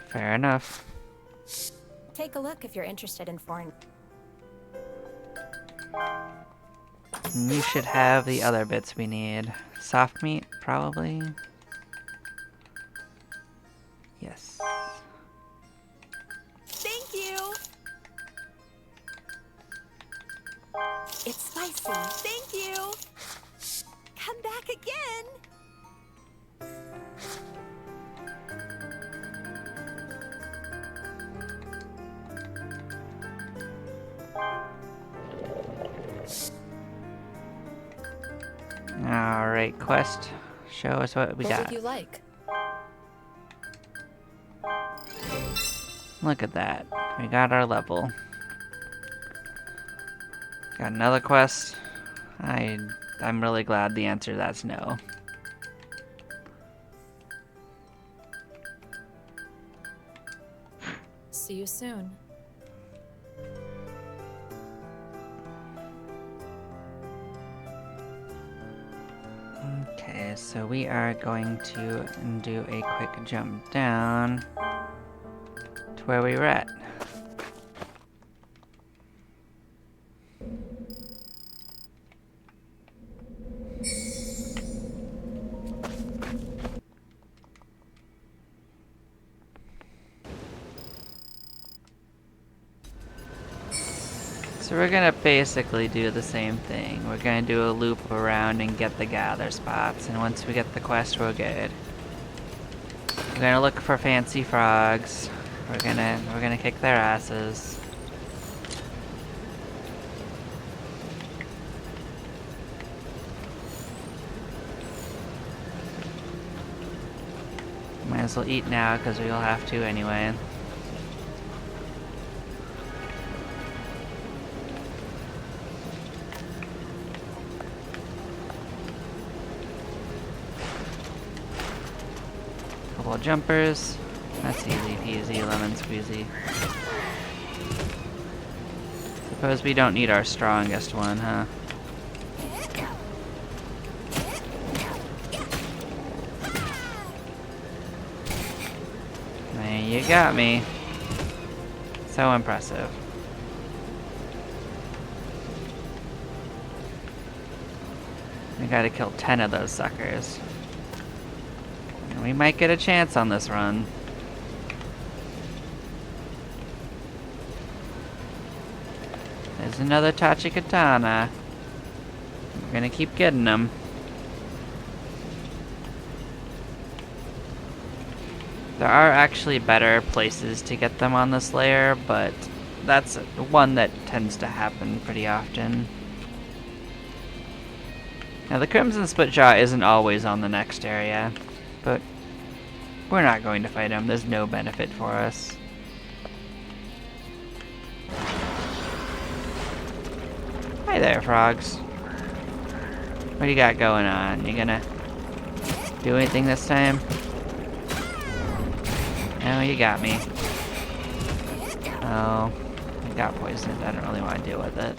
Fair enough. Take a look if you're interested in foreign. And you should have the other bits we need. Soft meat, probably. Yes. Thank you. It's spicy. Thank you. Come back again. Alright, quest. Show us what we got. What would you like? Look at that. We got our level. Got another quest. I'm really glad the answer to that's no. See you soon. Okay, so we are going to do a quick jump down to where we were at. So we're gonna basically do the same thing. We're gonna do a loop around and get the gather spots, and once we get the quest, we're good. We're gonna look for fancy frogs. We're gonna kick their asses. Might as well eat now, because we'll have to anyway. Couple of jumpers. That's easy peasy, lemon squeezy. Suppose we don't need our strongest one, huh? Man, you got me. So impressive. We gotta kill 10 of those suckers. And we might get a chance on this run. There's another Tachikatana. We're gonna keep getting them. There are actually better places to get them on this layer, but that's one that tends to happen pretty often. Now the Crimson Splitjaw isn't always on the next area, but we're not going to fight him. There's no benefit for us. Hi there, frogs. What do you got going on? You gonna do anything this time? No, you got me. Oh, I got poisoned. I don't really want to deal with it.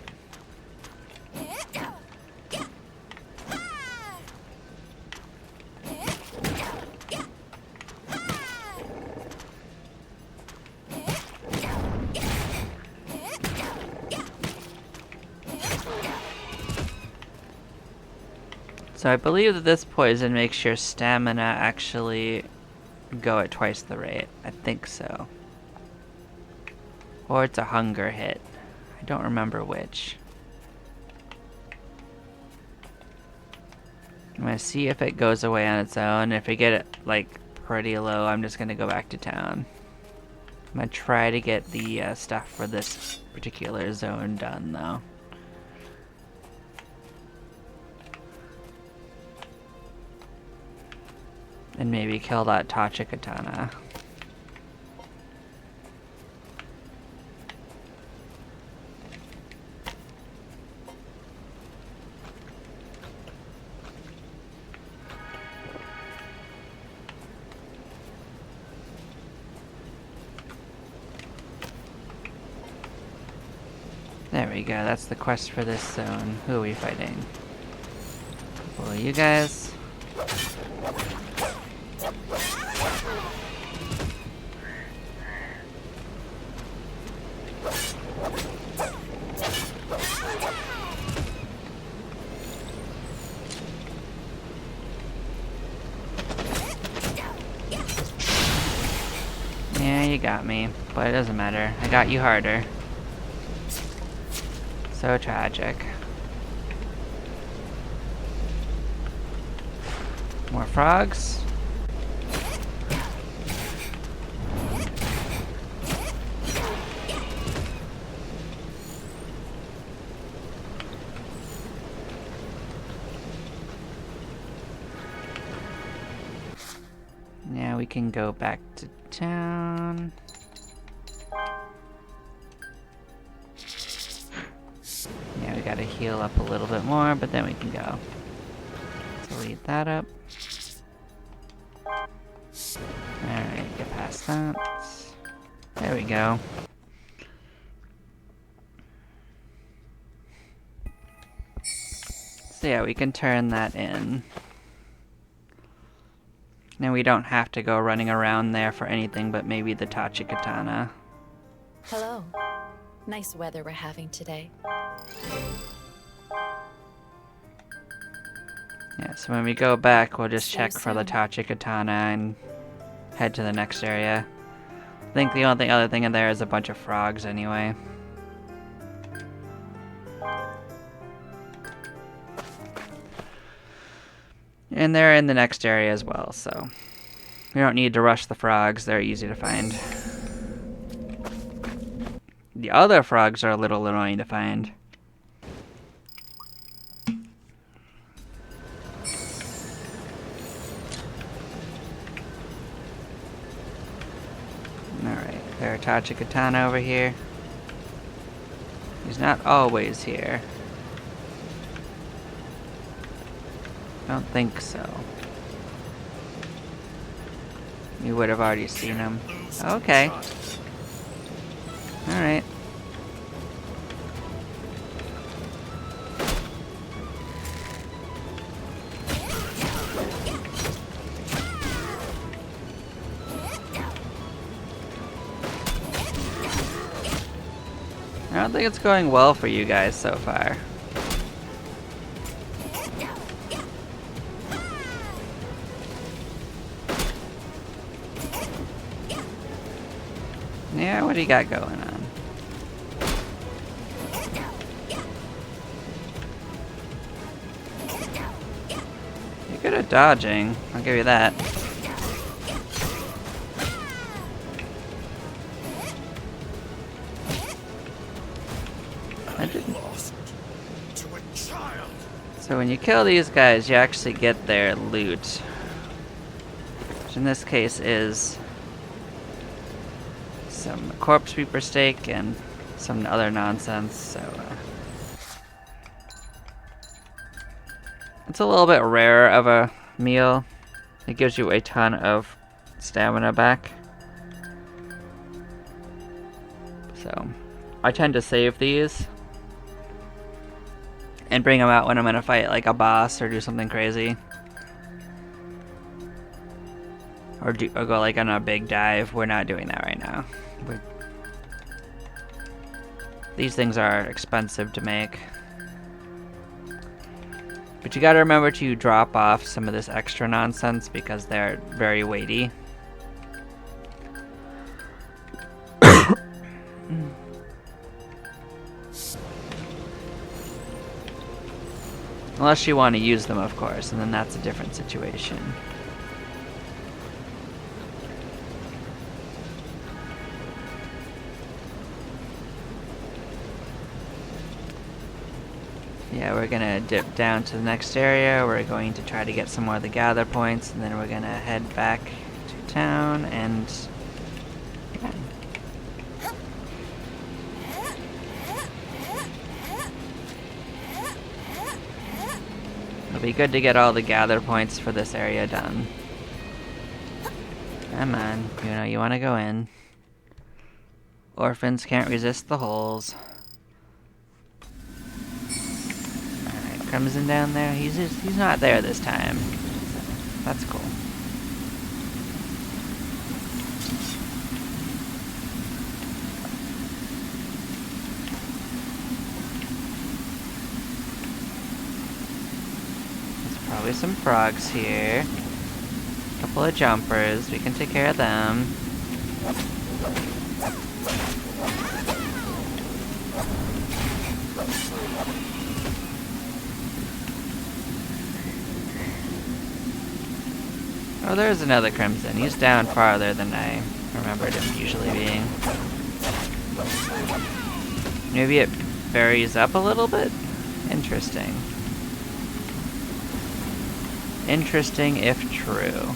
So I believe that this poison makes your stamina actually go at twice the rate. I think so. Or it's a hunger hit. I don't remember which. I'm gonna see if it goes away on its own. If I get it like pretty low, I'm just gonna go back to town. I'm gonna try to get the stuff for this particular zone done though. And maybe kill that Tachikatana. There we go, that's the quest for this zone. Who are we fighting? Well, you guys. Yeah, you got me, but it doesn't matter. I got you harder. So tragic. More frogs. Now we can go back to town. Yeah, we gotta heal up a little bit more, but then we can go. Delete that up. Alright, get past that. There we go. So yeah, we can turn that in. Now we don't have to go running around there for anything but maybe the Tachikatana. Hello. Nice weather we're having today. Yeah, so when we go back, we'll just See check you for the soon. Tachikatana and head to the next area. I think the only other thing in there is a bunch of frogs anyway. And they're in the next area as well, so we don't need to rush the frogs. They're easy to find. The other frogs are a little annoying to find. Alright, Karatachi Katana over here. He's not always here. Don't think so. You would have already seen him. Okay. Alright. I don't think it's going well for you guys so far. Yeah, what do you got going on? You're good at dodging, I'll give you that. So when you kill these guys, you actually get their loot. Which in this case is some corpse reaper steak and some other nonsense, so it's a little bit rarer of a meal. It gives you a ton of stamina back. So I tend to save these and bring them out when I'm gonna fight like a boss or do something crazy. Or go like on a big dive. We're not doing that right now. These things are expensive to make. But you gotta remember to drop off some of this extra nonsense because they're very weighty. Unless you want to use them, of course, and then that's a different situation. Yeah, we're gonna dip down to the next area. We're going to try to get some more of the gather points, and then we're gonna head back to town and... yeah. It'll be good to get all the gather points for this area done. Come on, you know you want to go in. Orphans can't resist the holes. Alright, Crimson down there. He's not there this time. So that's cool. Probably some frogs here. A couple of jumpers. We can take care of them. Oh, there's another Crimson. He's down farther than I remembered him usually being. Maybe it varies up a little bit? Interesting. Interesting if true.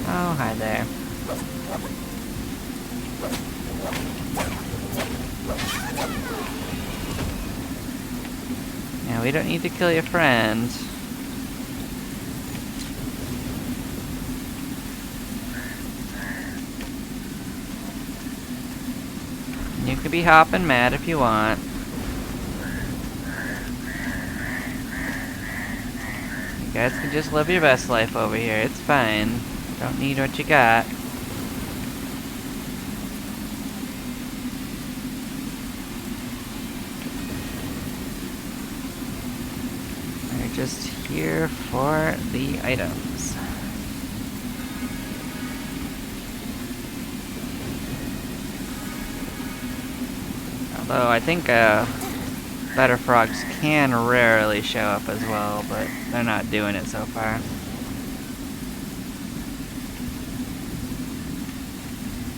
Oh, hi there. Now, we don't need to kill your friend. You could be hopping mad if you want. You guys can just live your best life over here. It's fine. Don't need what you got. We're just here for the items. Although I think better frogs can rarely show up as well, but they're not doing it so far.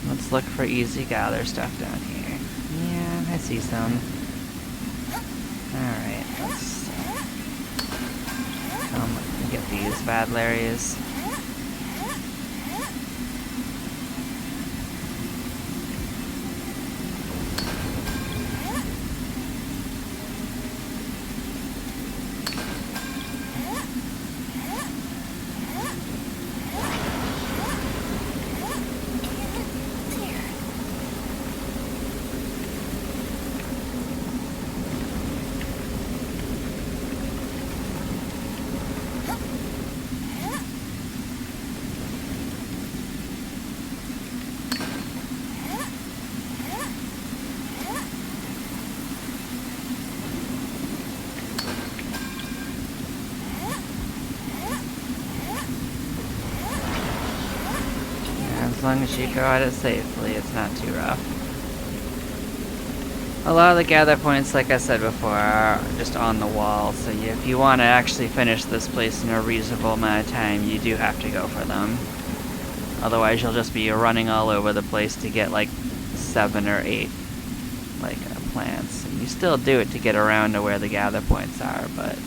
Let's look for easy gather stuff down here. Yeah, I see some. Alright, let's get these bad Larrys. As long as you go at it safely, it's not too rough. A lot of the gather points, like I said before, are just on the wall, so if you want to actually finish this place in a reasonable amount of time, you do have to go for them. Otherwise, you'll just be running all over the place to get like 7 or 8 plants. And you still do it to get around to where the gather points are, but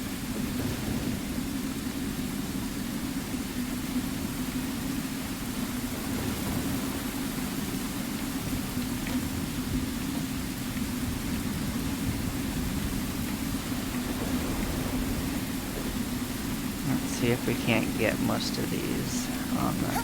see if we can't get most of these on this.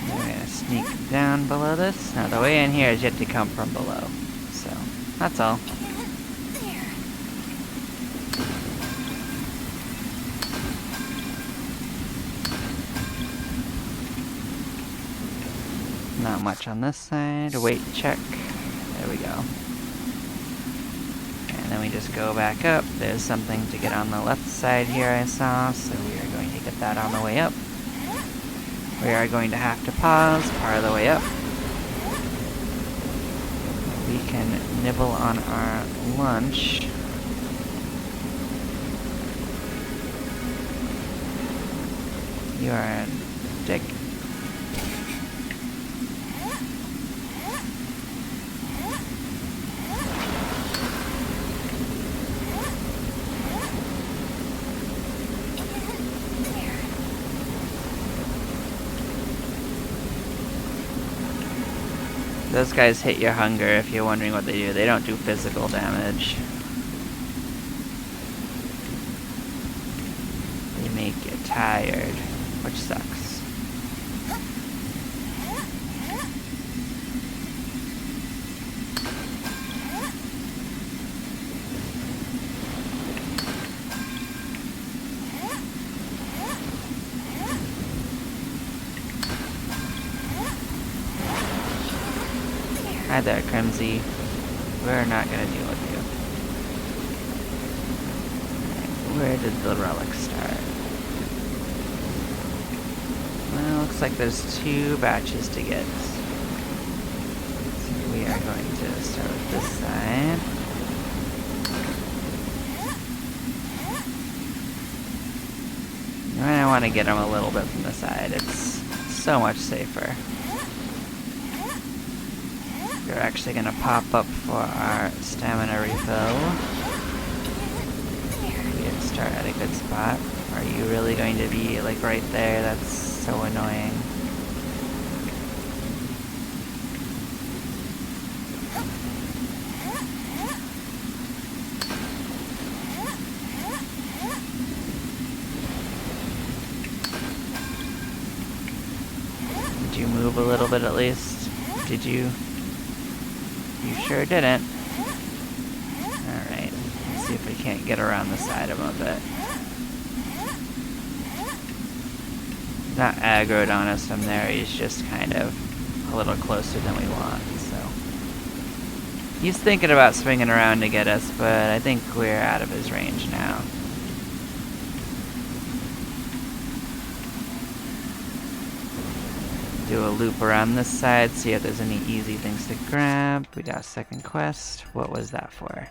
We're gonna sneak down below this. Now the way in here is yet to come from below, so that's all. Not much on this side. Wait, check. There we go. And then we just go back up. There's something to get on the left side here I saw, so we are going to get that on the way up. We are going to have to pause part of the way up. We can nibble on our lunch. You are a dick. Those guys hit your hunger if you're wondering what they do. They don't do physical damage. They make you tired, which sucks. Hi there, Crimsy. We're not gonna deal with you. Right, where did the relic start? Well, looks like there's 2 batches to get. So we are going to start with this side. And I want to get them a little bit from the side. It's so much safer. We're actually going to pop up for our stamina refill. We have to start at a good spot. Are you really going to be like right there? That's so annoying. Did you move a little bit at least? Did you? You sure didn't. Alright, let's see if we can't get around the side of him a bit. He's not aggroed on us from there, he's just kind of a little closer than we want, so. He's thinking about swinging around to get us, but I think we're out of his range now. Do a loop around this side, see if there's any easy things to grab. We got a second quest. What was that for?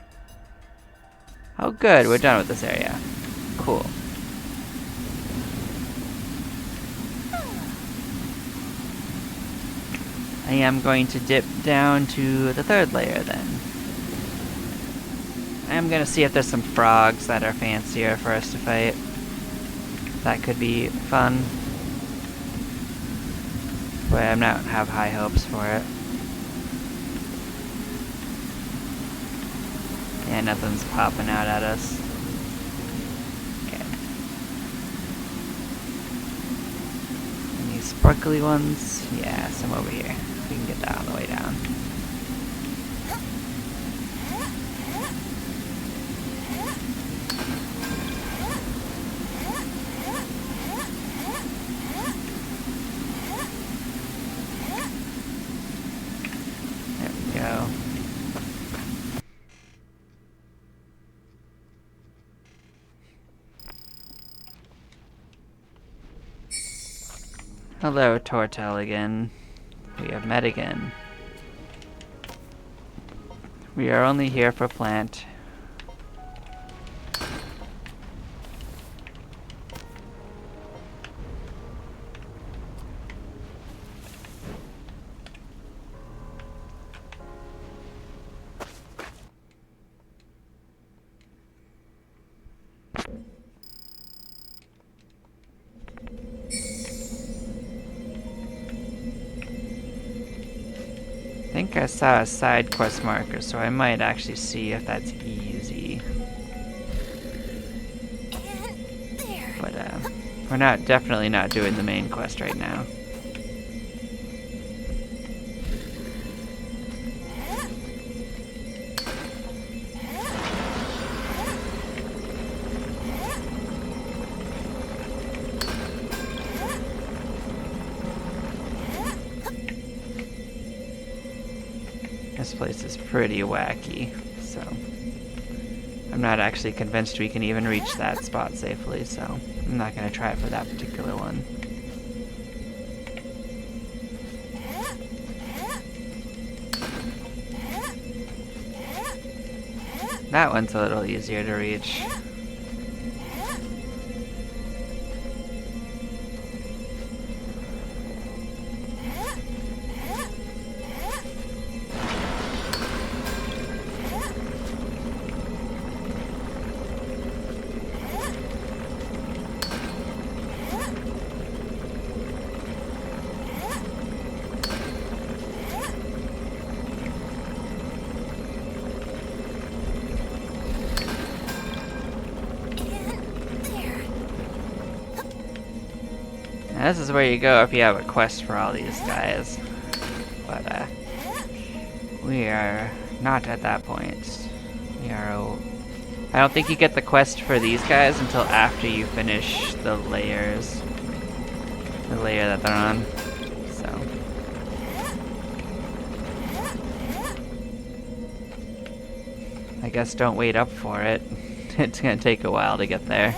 Oh good, we're done with this area. Cool. I am going to dip down to the third layer then. I am gonna see if there's some frogs that are fancier for us to fight. That could be fun. But I don't have high hopes for it. Yeah, nothing's popping out at us. Okay. Any sparkly ones? Yeah, some over here. We can get that on the way down. There we go. Hello, Tortel again. We have met again. We are only here for plant. I think I saw a side quest marker, so I might actually see if that's easy. But we're definitely not doing the main quest right now. This place is pretty wacky, so I'm not actually convinced we can even reach that spot safely, so I'm not going to try it for that particular one. That one's a little easier to reach. Now, this is where you go if you have a quest for all these guys. But, we are not at that point. We are... I don't think you get the quest for these guys until after you finish the layers. The layer that they're on. So... I guess don't wait up for it. It's gonna take a while to get there.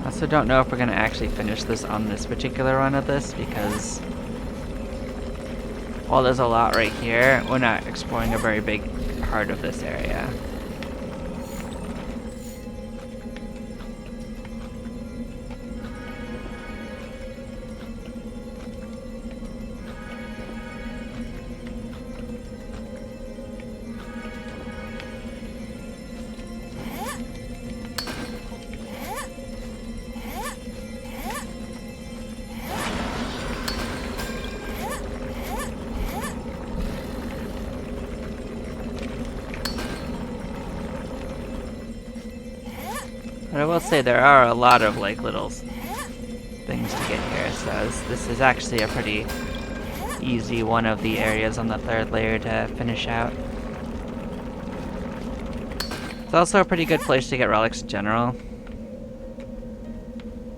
I also don't know if we're going to actually finish this on this particular run of this, because while there's a lot right here, we're not exploring a very big part of this area. But I will say there are a lot of like little things to get here, so this is actually a pretty easy one of the areas on the third layer to finish out. It's also a pretty good place to get relics in general.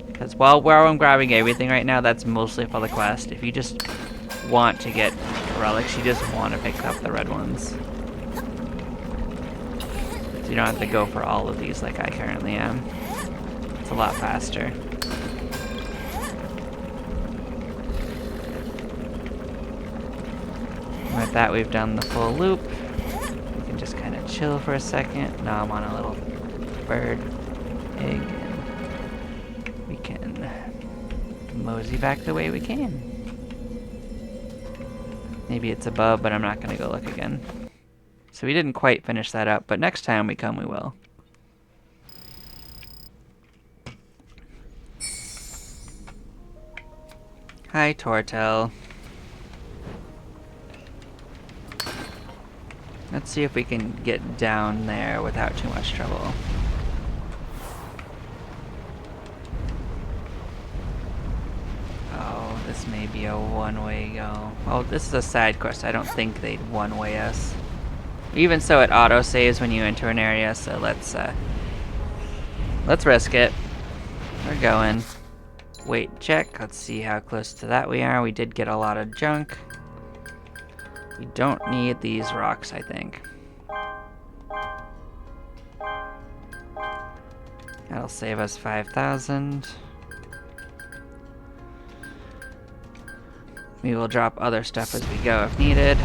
Because while I'm grabbing everything right now, that's mostly for the quest. If you just want to get relics, you just want to pick up the red ones. You don't have to go for all of these like I currently am. It's a lot faster. But with that, we've done the full loop. We can just kind of chill for a second. Now I'm on a little bird egg, and we can mosey back the way we came. Maybe it's above, but I'm not going to go look again. So we didn't quite finish that up, but next time we come, we will. Hi, Tortel. Let's see if we can get down there without too much trouble. Oh, this may be a one-way go. Well, this is a side quest. I don't think they'd one-way us. Even so, it auto-saves when you enter an area, so let's risk it. We're going. Weight check. Let's see how close to that we are. We did get a lot of junk. We don't need these rocks, I think. That'll save us 5,000. We will drop other stuff as we go if needed.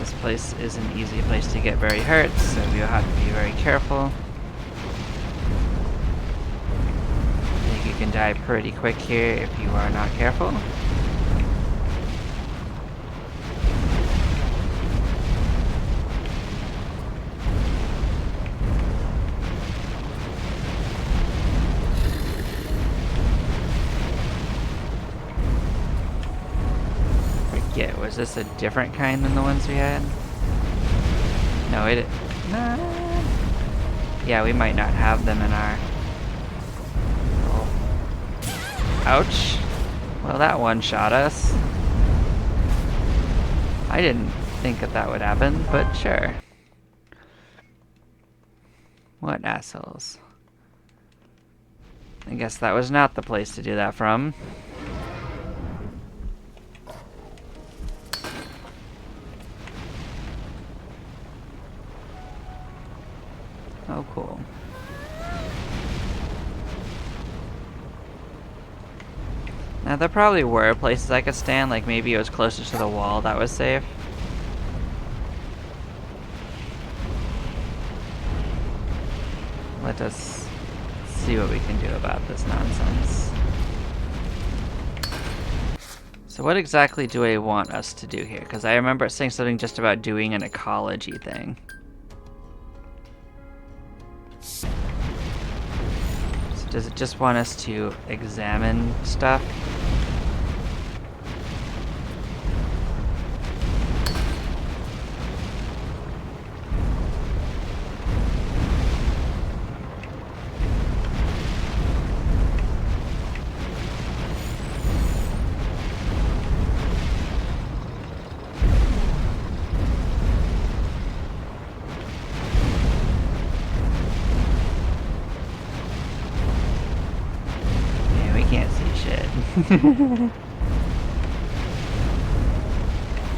This place is an easy place to get very hurt, so we'll have to be very careful. I think you can die pretty quick here if you are not careful. Forget, was this a different kind than the ones we had? No, it... Nah. Yeah, we might not have them in our... Oh. Ouch. Well, that one shot us. I didn't think that that would happen, but sure. What assholes. I guess that was not the place to do that from. Oh, cool. Now, there probably were places I could stand, like maybe it was closer to the wall that was safe. Let us see what we can do about this nonsense. So what exactly do I want us to do here? Because I remember it saying something just about doing an ecology thing. So does it just want us to examine stuff?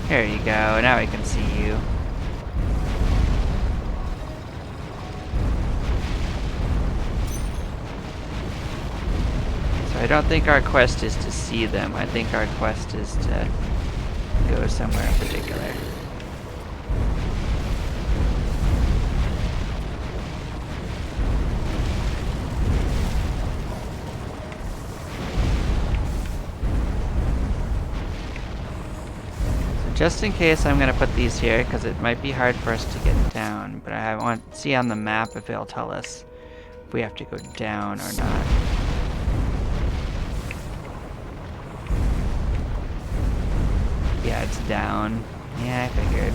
There you go, now we can see you. So I don't think our quest is to see them, I think our quest is to go somewhere in particular. Just in case, I'm going to put these here, because it might be hard for us to get down, but I want to see on the map if it'll tell us if we have to go down or not. Yeah, it's down. Yeah, I figured.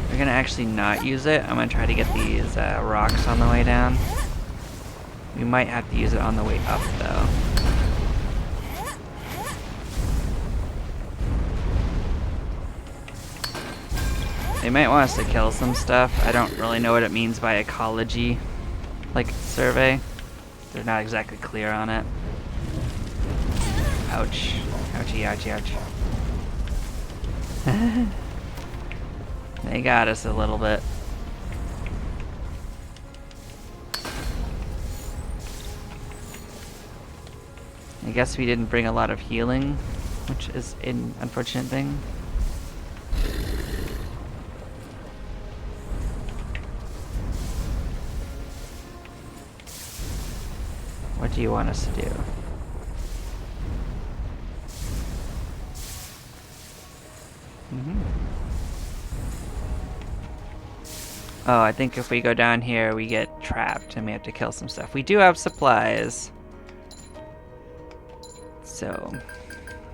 We're going to actually not use it. I'm going to try to get these rocks on the way down. We might have to use it on the way up, though. They might want us to kill some stuff. I don't really know what it means by ecology, like survey. They're not exactly clear on it. Ouch. Ouchie, ouchie, ouch. They got us a little bit. I guess we didn't bring a lot of healing, which is an unfortunate thing. What do you want us to do? Oh, I think if we go down here, we get trapped and we have to kill some stuff. We do have supplies. So,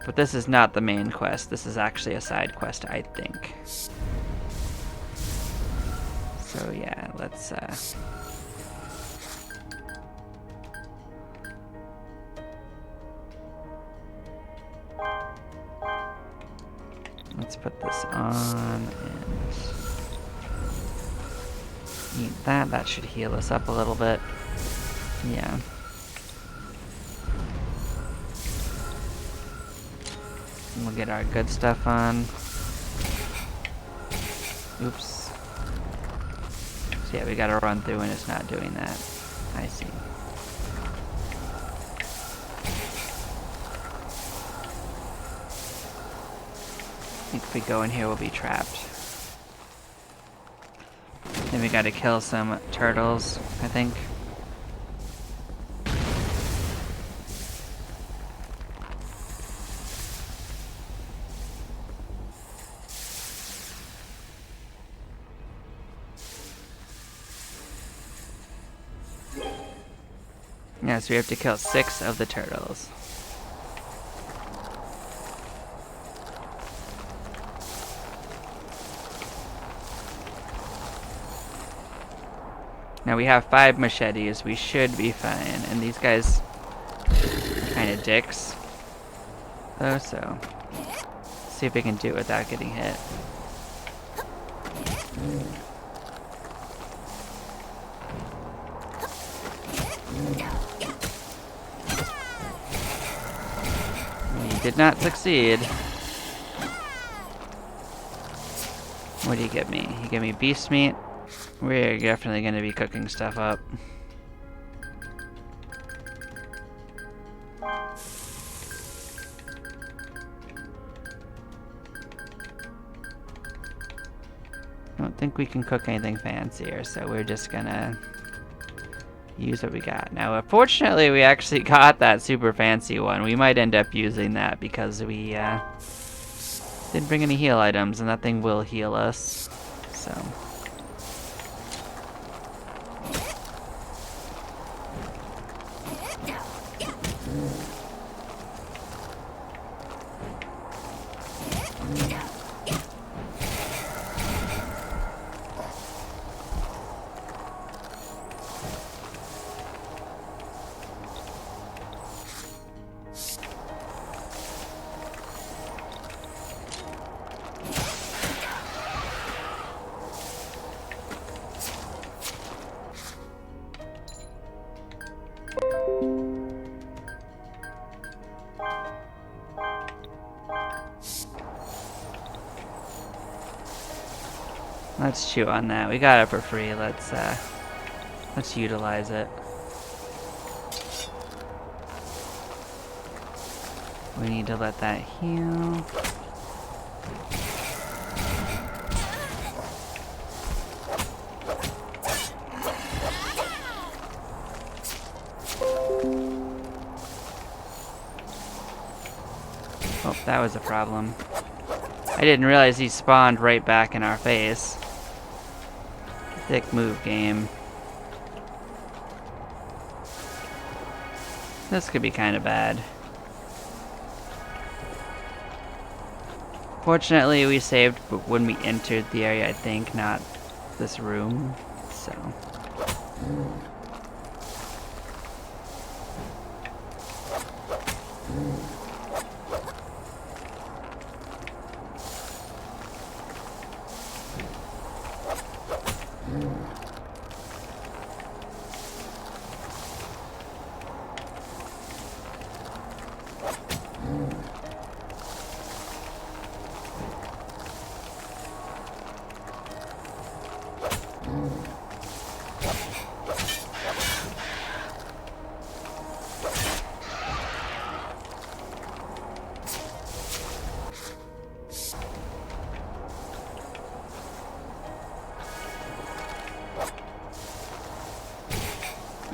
but this is not the main quest. This is actually a side quest, I think. So yeah, let's put this on and eat that. That should heal us up a little bit. Yeah. We'll get our good stuff on. Oops. So yeah, we gotta run through and it's not doing that. I see. I think if we go in here, we'll be trapped. Then we gotta kill some turtles, I think. Yeah, so we have to kill 6 of the turtles. Now we have 5 machetes, we should be fine. And these guys are kind of dicks. Though, so see if we can do it without getting hit. We did not succeed. What do you give me? You give me beast meat? We're definitely going to be cooking stuff up. I don't think we can cook anything fancier, so we're just gonna use what we got. Now, unfortunately, we actually got that super fancy one. We might end up using that because we didn't bring any heal items, and that thing will heal us. So. Let's chew on that. We got it for free. Let's utilize it. We need to let that heal. Oh, that was a problem. I didn't realize he spawned right back in our face. Thick move, game. This could be kind of bad. Fortunately, we saved when we entered the area, I think, not this room, so.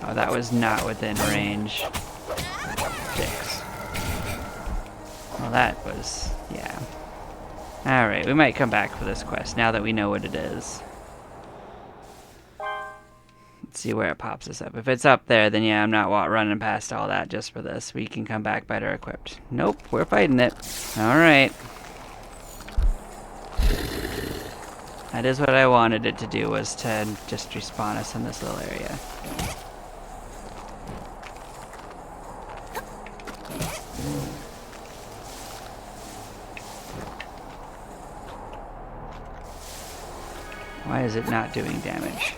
Oh, that was not within range. 6. Well, that was... yeah. Alright, we might come back for this quest now that we know what it is. Let's see where it pops us up. If it's up there, then yeah, I'm not running past all that just for this. We can come back better equipped. Nope, we're fighting it. Alright. That is what I wanted it to do, was to just respawn us in this little area. Why is it not doing damage?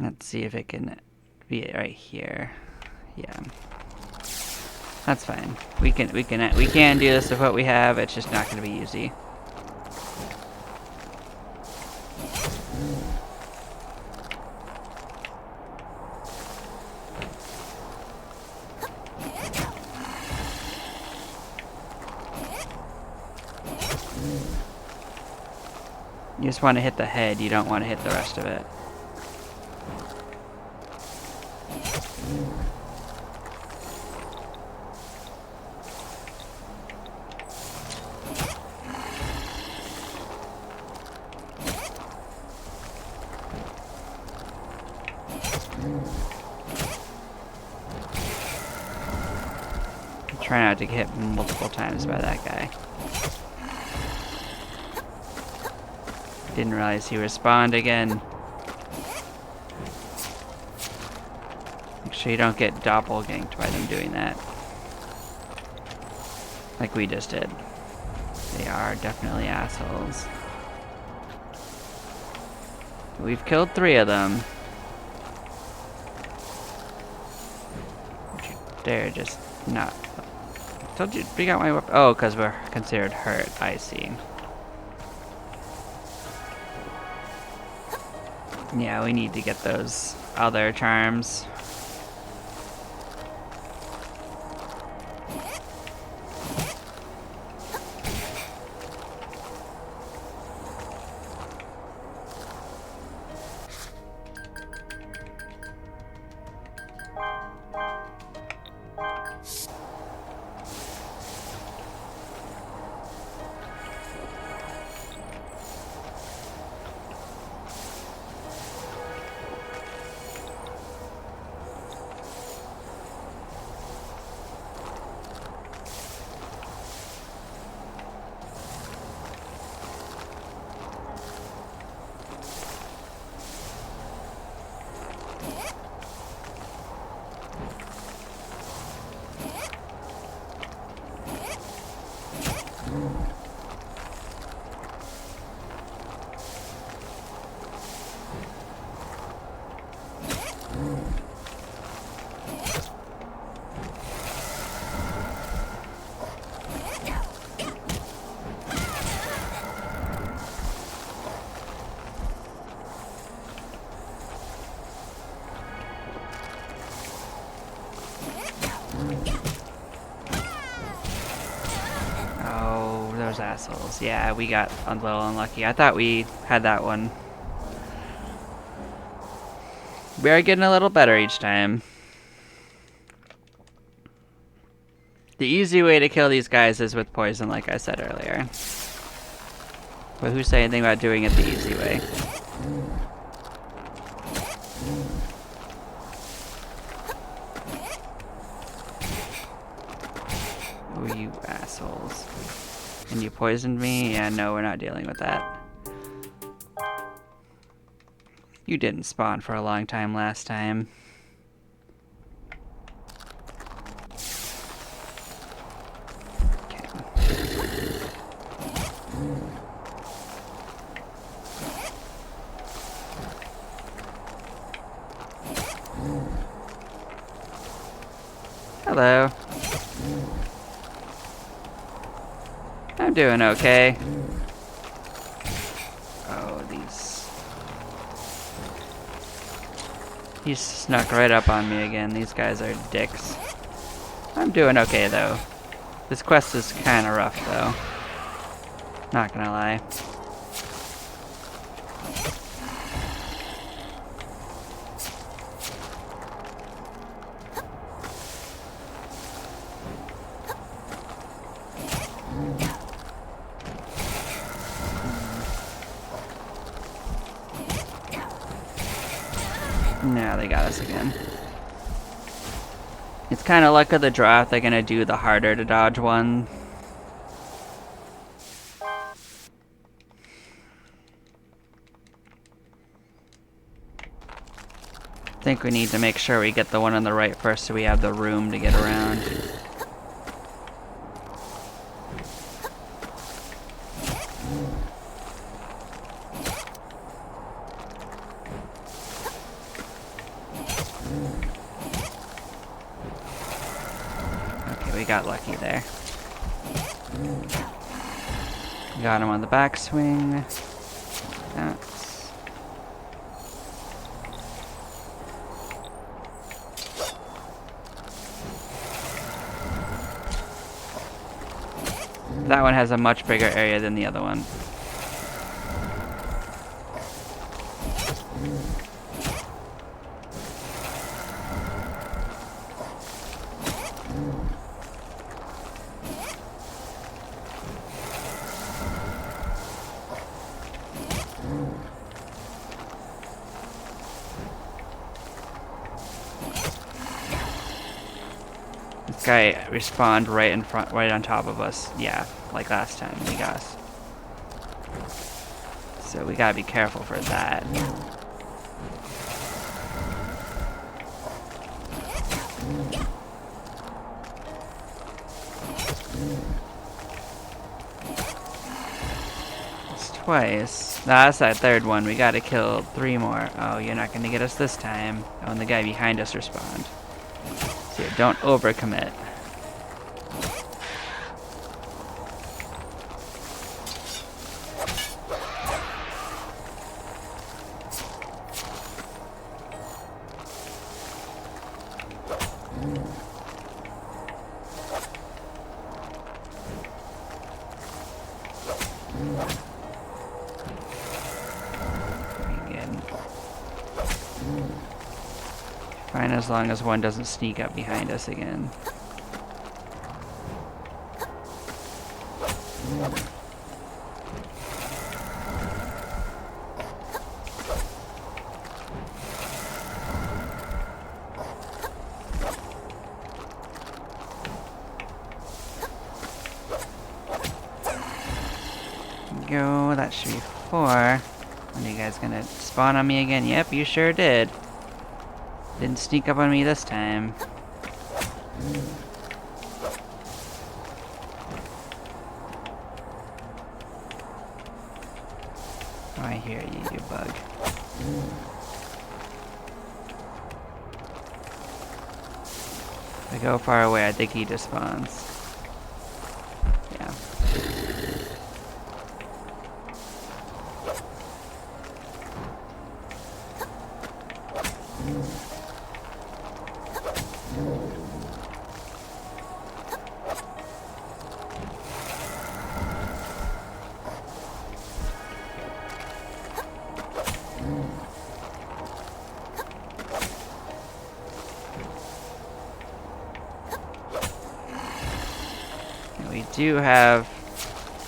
Let's see if it can be right here. Yeah. That's fine. We can do this with what we have. It's just not going to be easy. You just want to hit the head. You don't want to hit the rest of it. Try not to get hit multiple times by that guy. Didn't realize he respawned again. Make sure you don't get doppelganked by them doing that. Like we just did. They are definitely assholes. We've killed 3 of them. They're just not... Told you, bring out my weapon. Oh, because we're considered hurt. I see. Yeah, we need to get those other charms. Oh, those assholes. Yeah, we got a little unlucky. I thought we had that one. We are getting a little better each time. The easy way to kill these guys is with poison, like I said earlier. But who said anything about doing it the easy way? Oh, you assholes. And you poisoned me? Yeah, no, we're not dealing with that. You didn't spawn for a long time last time. Okay. Hello. I'm doing okay. Oh, these He snuck right up on me again. These guys are dicks. I'm doing okay though. This quest is kind of rough though. Not gonna lie. Now they got us again. It's kind of luck of the draw if they're gonna do the harder to dodge one. I think we need to make sure we get the one on the right first so we have the room to get around. Okay, we got lucky there. Got him on the backswing. That's... That one has a much bigger area than the other one. This guy respawned right in front, right on top of us. Yeah, like last time he got us. So we gotta be careful for that. It's twice. Nah, that's that third one. We gotta kill 3 more. Oh, you're not gonna get us this time. Oh, and the guy behind us respawned. So yeah, don't overcommit. Fine as long as one doesn't sneak up behind us again. Go, that should be 4. Are you guys gonna spawn on me again? Yep, you sure did. Didn't sneak up on me this time. Oh, I hear you, you bug. If I go far away, I think he despawns. Yeah. We do have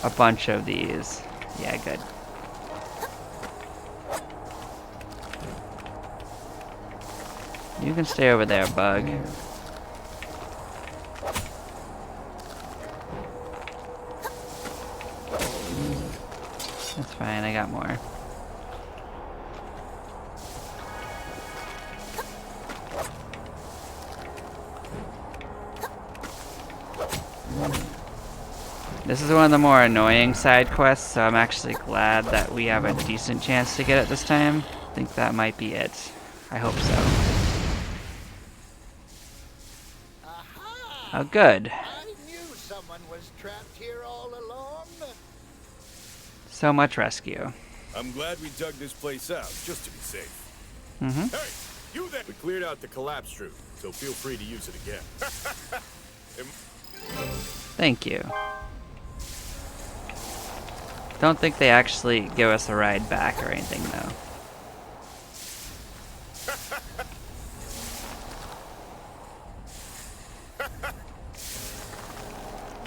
a bunch of these. Yeah, good. You can stay over there, bug. That's fine, I got more. This is one of the more annoying side quests, so I'm actually glad that we have a decent chance to get it this time. I think that might be it. I hope so. Oh, good. I knew someone was trapped here all along. So much rescue. I'm glad we dug this place out, just to be safe. Mm-hmm. Hey, You there! We cleared out the collapse route, so feel free to use it again. Thank you. Don't think they actually give us a ride back or anything, though.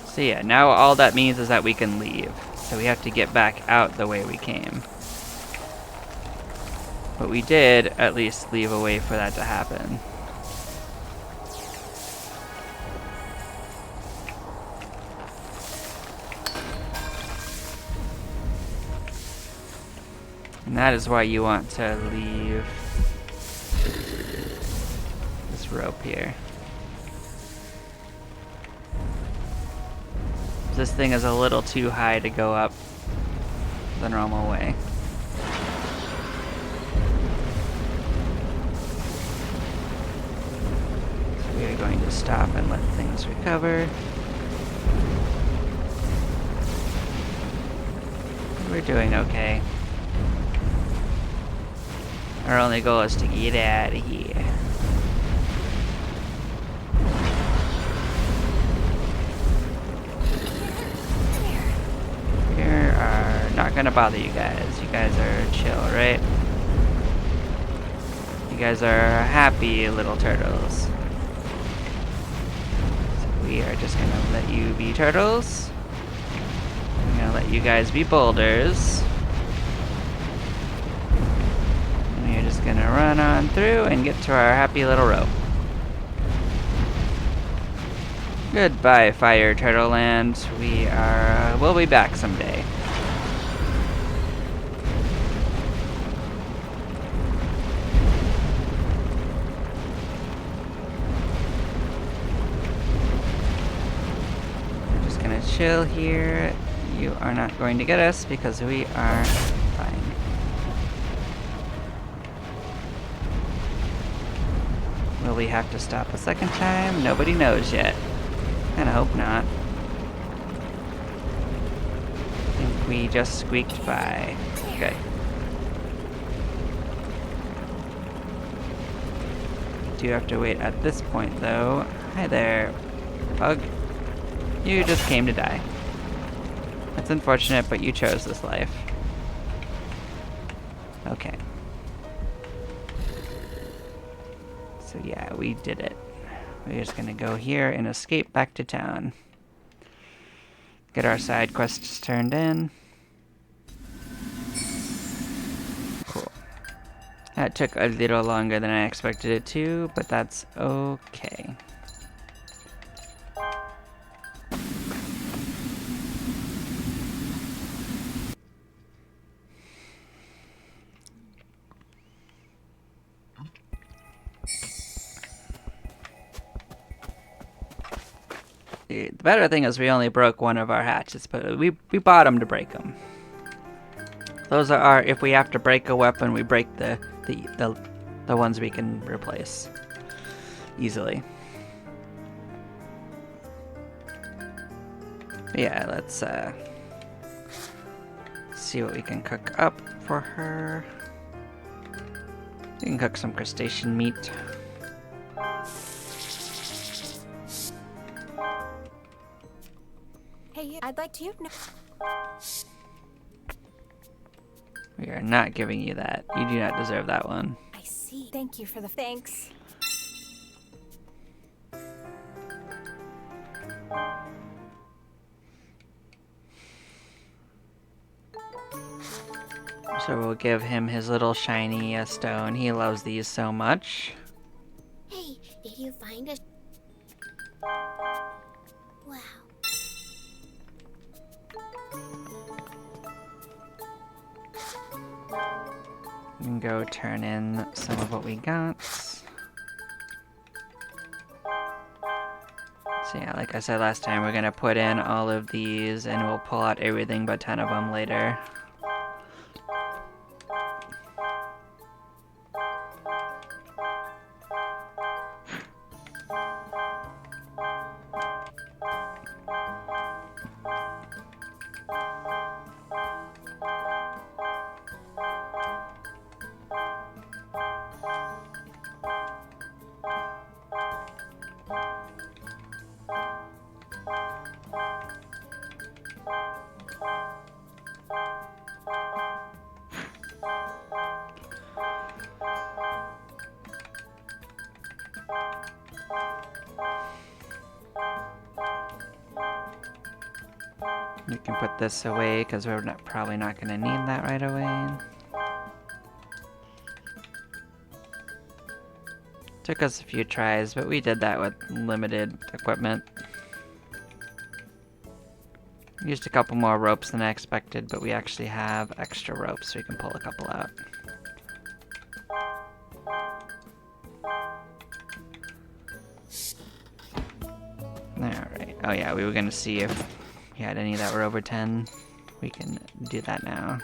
So yeah, now all that means is that we can leave. So we have to get back out the way we came. But we did at least leave a way for that to happen. And that is why you want to leave this rope here. This thing is a little too high to go up the normal way. So we are going to stop and let things recover. We're doing okay. Our only goal is to get out of here. We are not gonna bother you guys. You guys are chill, right? You guys are happy little turtles. So we are just gonna let you be turtles. I'm gonna let you guys be boulders. We're just gonna run on through and get to our happy little rope. Goodbye, Fire Turtle Land. We'll be back someday. We're just gonna chill here. You are not going to get us because we are fine. Will we have to stop a second time? Nobody knows yet. Kinda hope not. I think we just squeaked by. Okay. We do have to wait at this point though. Hi there, bug. You just came to die. That's unfortunate, but you chose this life. Okay. So yeah, we did it. We're just gonna go here and escape back to town. Get our side quests turned in. Cool. That took a little longer than I expected it to, but that's okay. The better thing is we only broke one of our hatches, but we bought them to break them. Those are our, if we have to break a weapon, we break the ones we can replace easily. But yeah, let's see what we can cook up for her. We can cook some crustacean meat. Hey, I'd like to know. We are not giving you that. You do not deserve that one. I see. Thank you for the thanks. So we'll give him his little shiny stone. He loves these so much. Hey, did you find a... Wow. We can go turn in some of what we got. So yeah, like I said last time, we're gonna put in all of these and we'll pull out everything but 10 of them later. You can put this away because we're probably not going to need that right away. Took us a few tries, but we did that with limited equipment. Used a couple more ropes than I expected, but we actually have extra ropes, so we can pull a couple out. Alright. Oh yeah, we were gonna see if we had any that were over 10. We can do that now.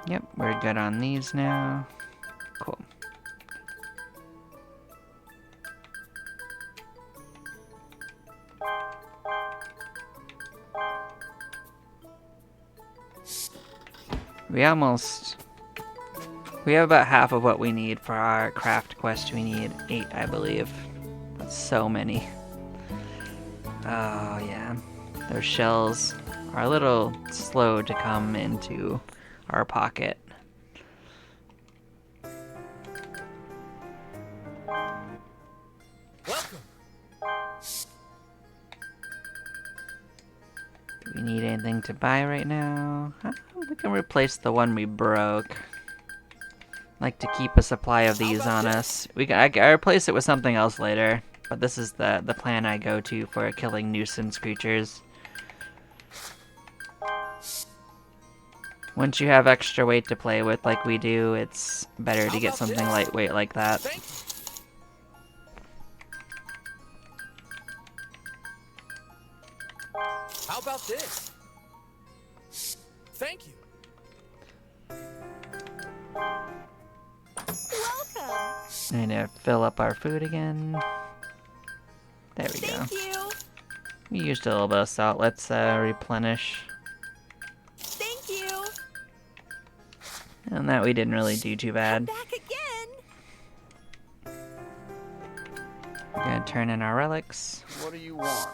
Yep, we're good on these now. Cool. We have about half of what we need for our craft quest. We need 8, I believe. That's so many. Oh yeah. Those shells are a little slow to come into our pocket. Welcome. Do we need anything to buy right now? We can replace the one we broke. Like to keep a supply of these on us. I replace it with something else later, but this is the plan I go to for killing nuisance creatures. Once you have extra weight to play with like we do, it's better to get something lightweight like that. Thank you. How about this? Thank you. Welcome. I need to fill up our food again. There we go. Thank you. We used a little bit of salt. Let's replenish. Thank you. And that we didn't really do too bad. Back again. We're gonna turn in our relics. What do you want?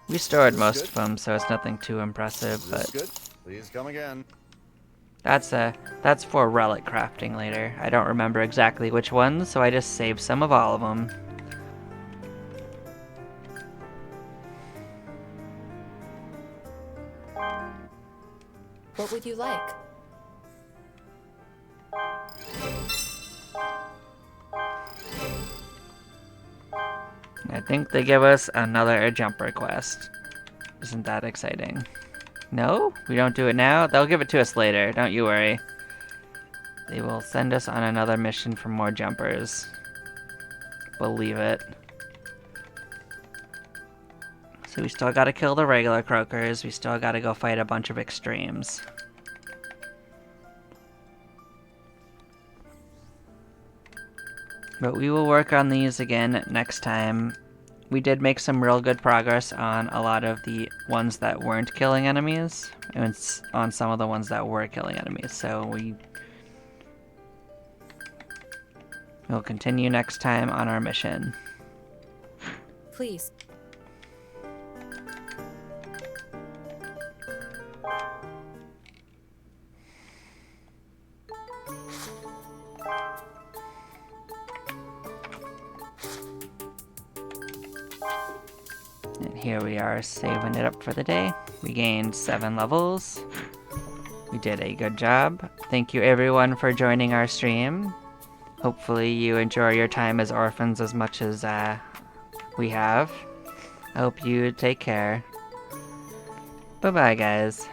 We stored This most good? of them, so it's nothing too impressive, Is this but good? Please come again. that's for relic crafting later. I don't remember exactly which ones, so I just saved some of all of them. What would you like? I think they give us another jumper quest. Isn't that exciting? No? We don't do it now? They'll give it to us later, don't you worry. They will send us on another mission for more jumpers. Believe it. So we still gotta kill the regular croakers, we still gotta go fight a bunch of extremes. But we will work on these again next time. We did make some real good progress on a lot of the ones that weren't killing enemies, and on some of the ones that were killing enemies, so we'll continue next time on our mission. Please. And here we are saving it up for the day. We gained 7 levels. We did a good job. Thank you everyone for joining our stream. Hopefully you enjoy your time as orphans as much as we have. I hope you take care. Bye-bye, guys.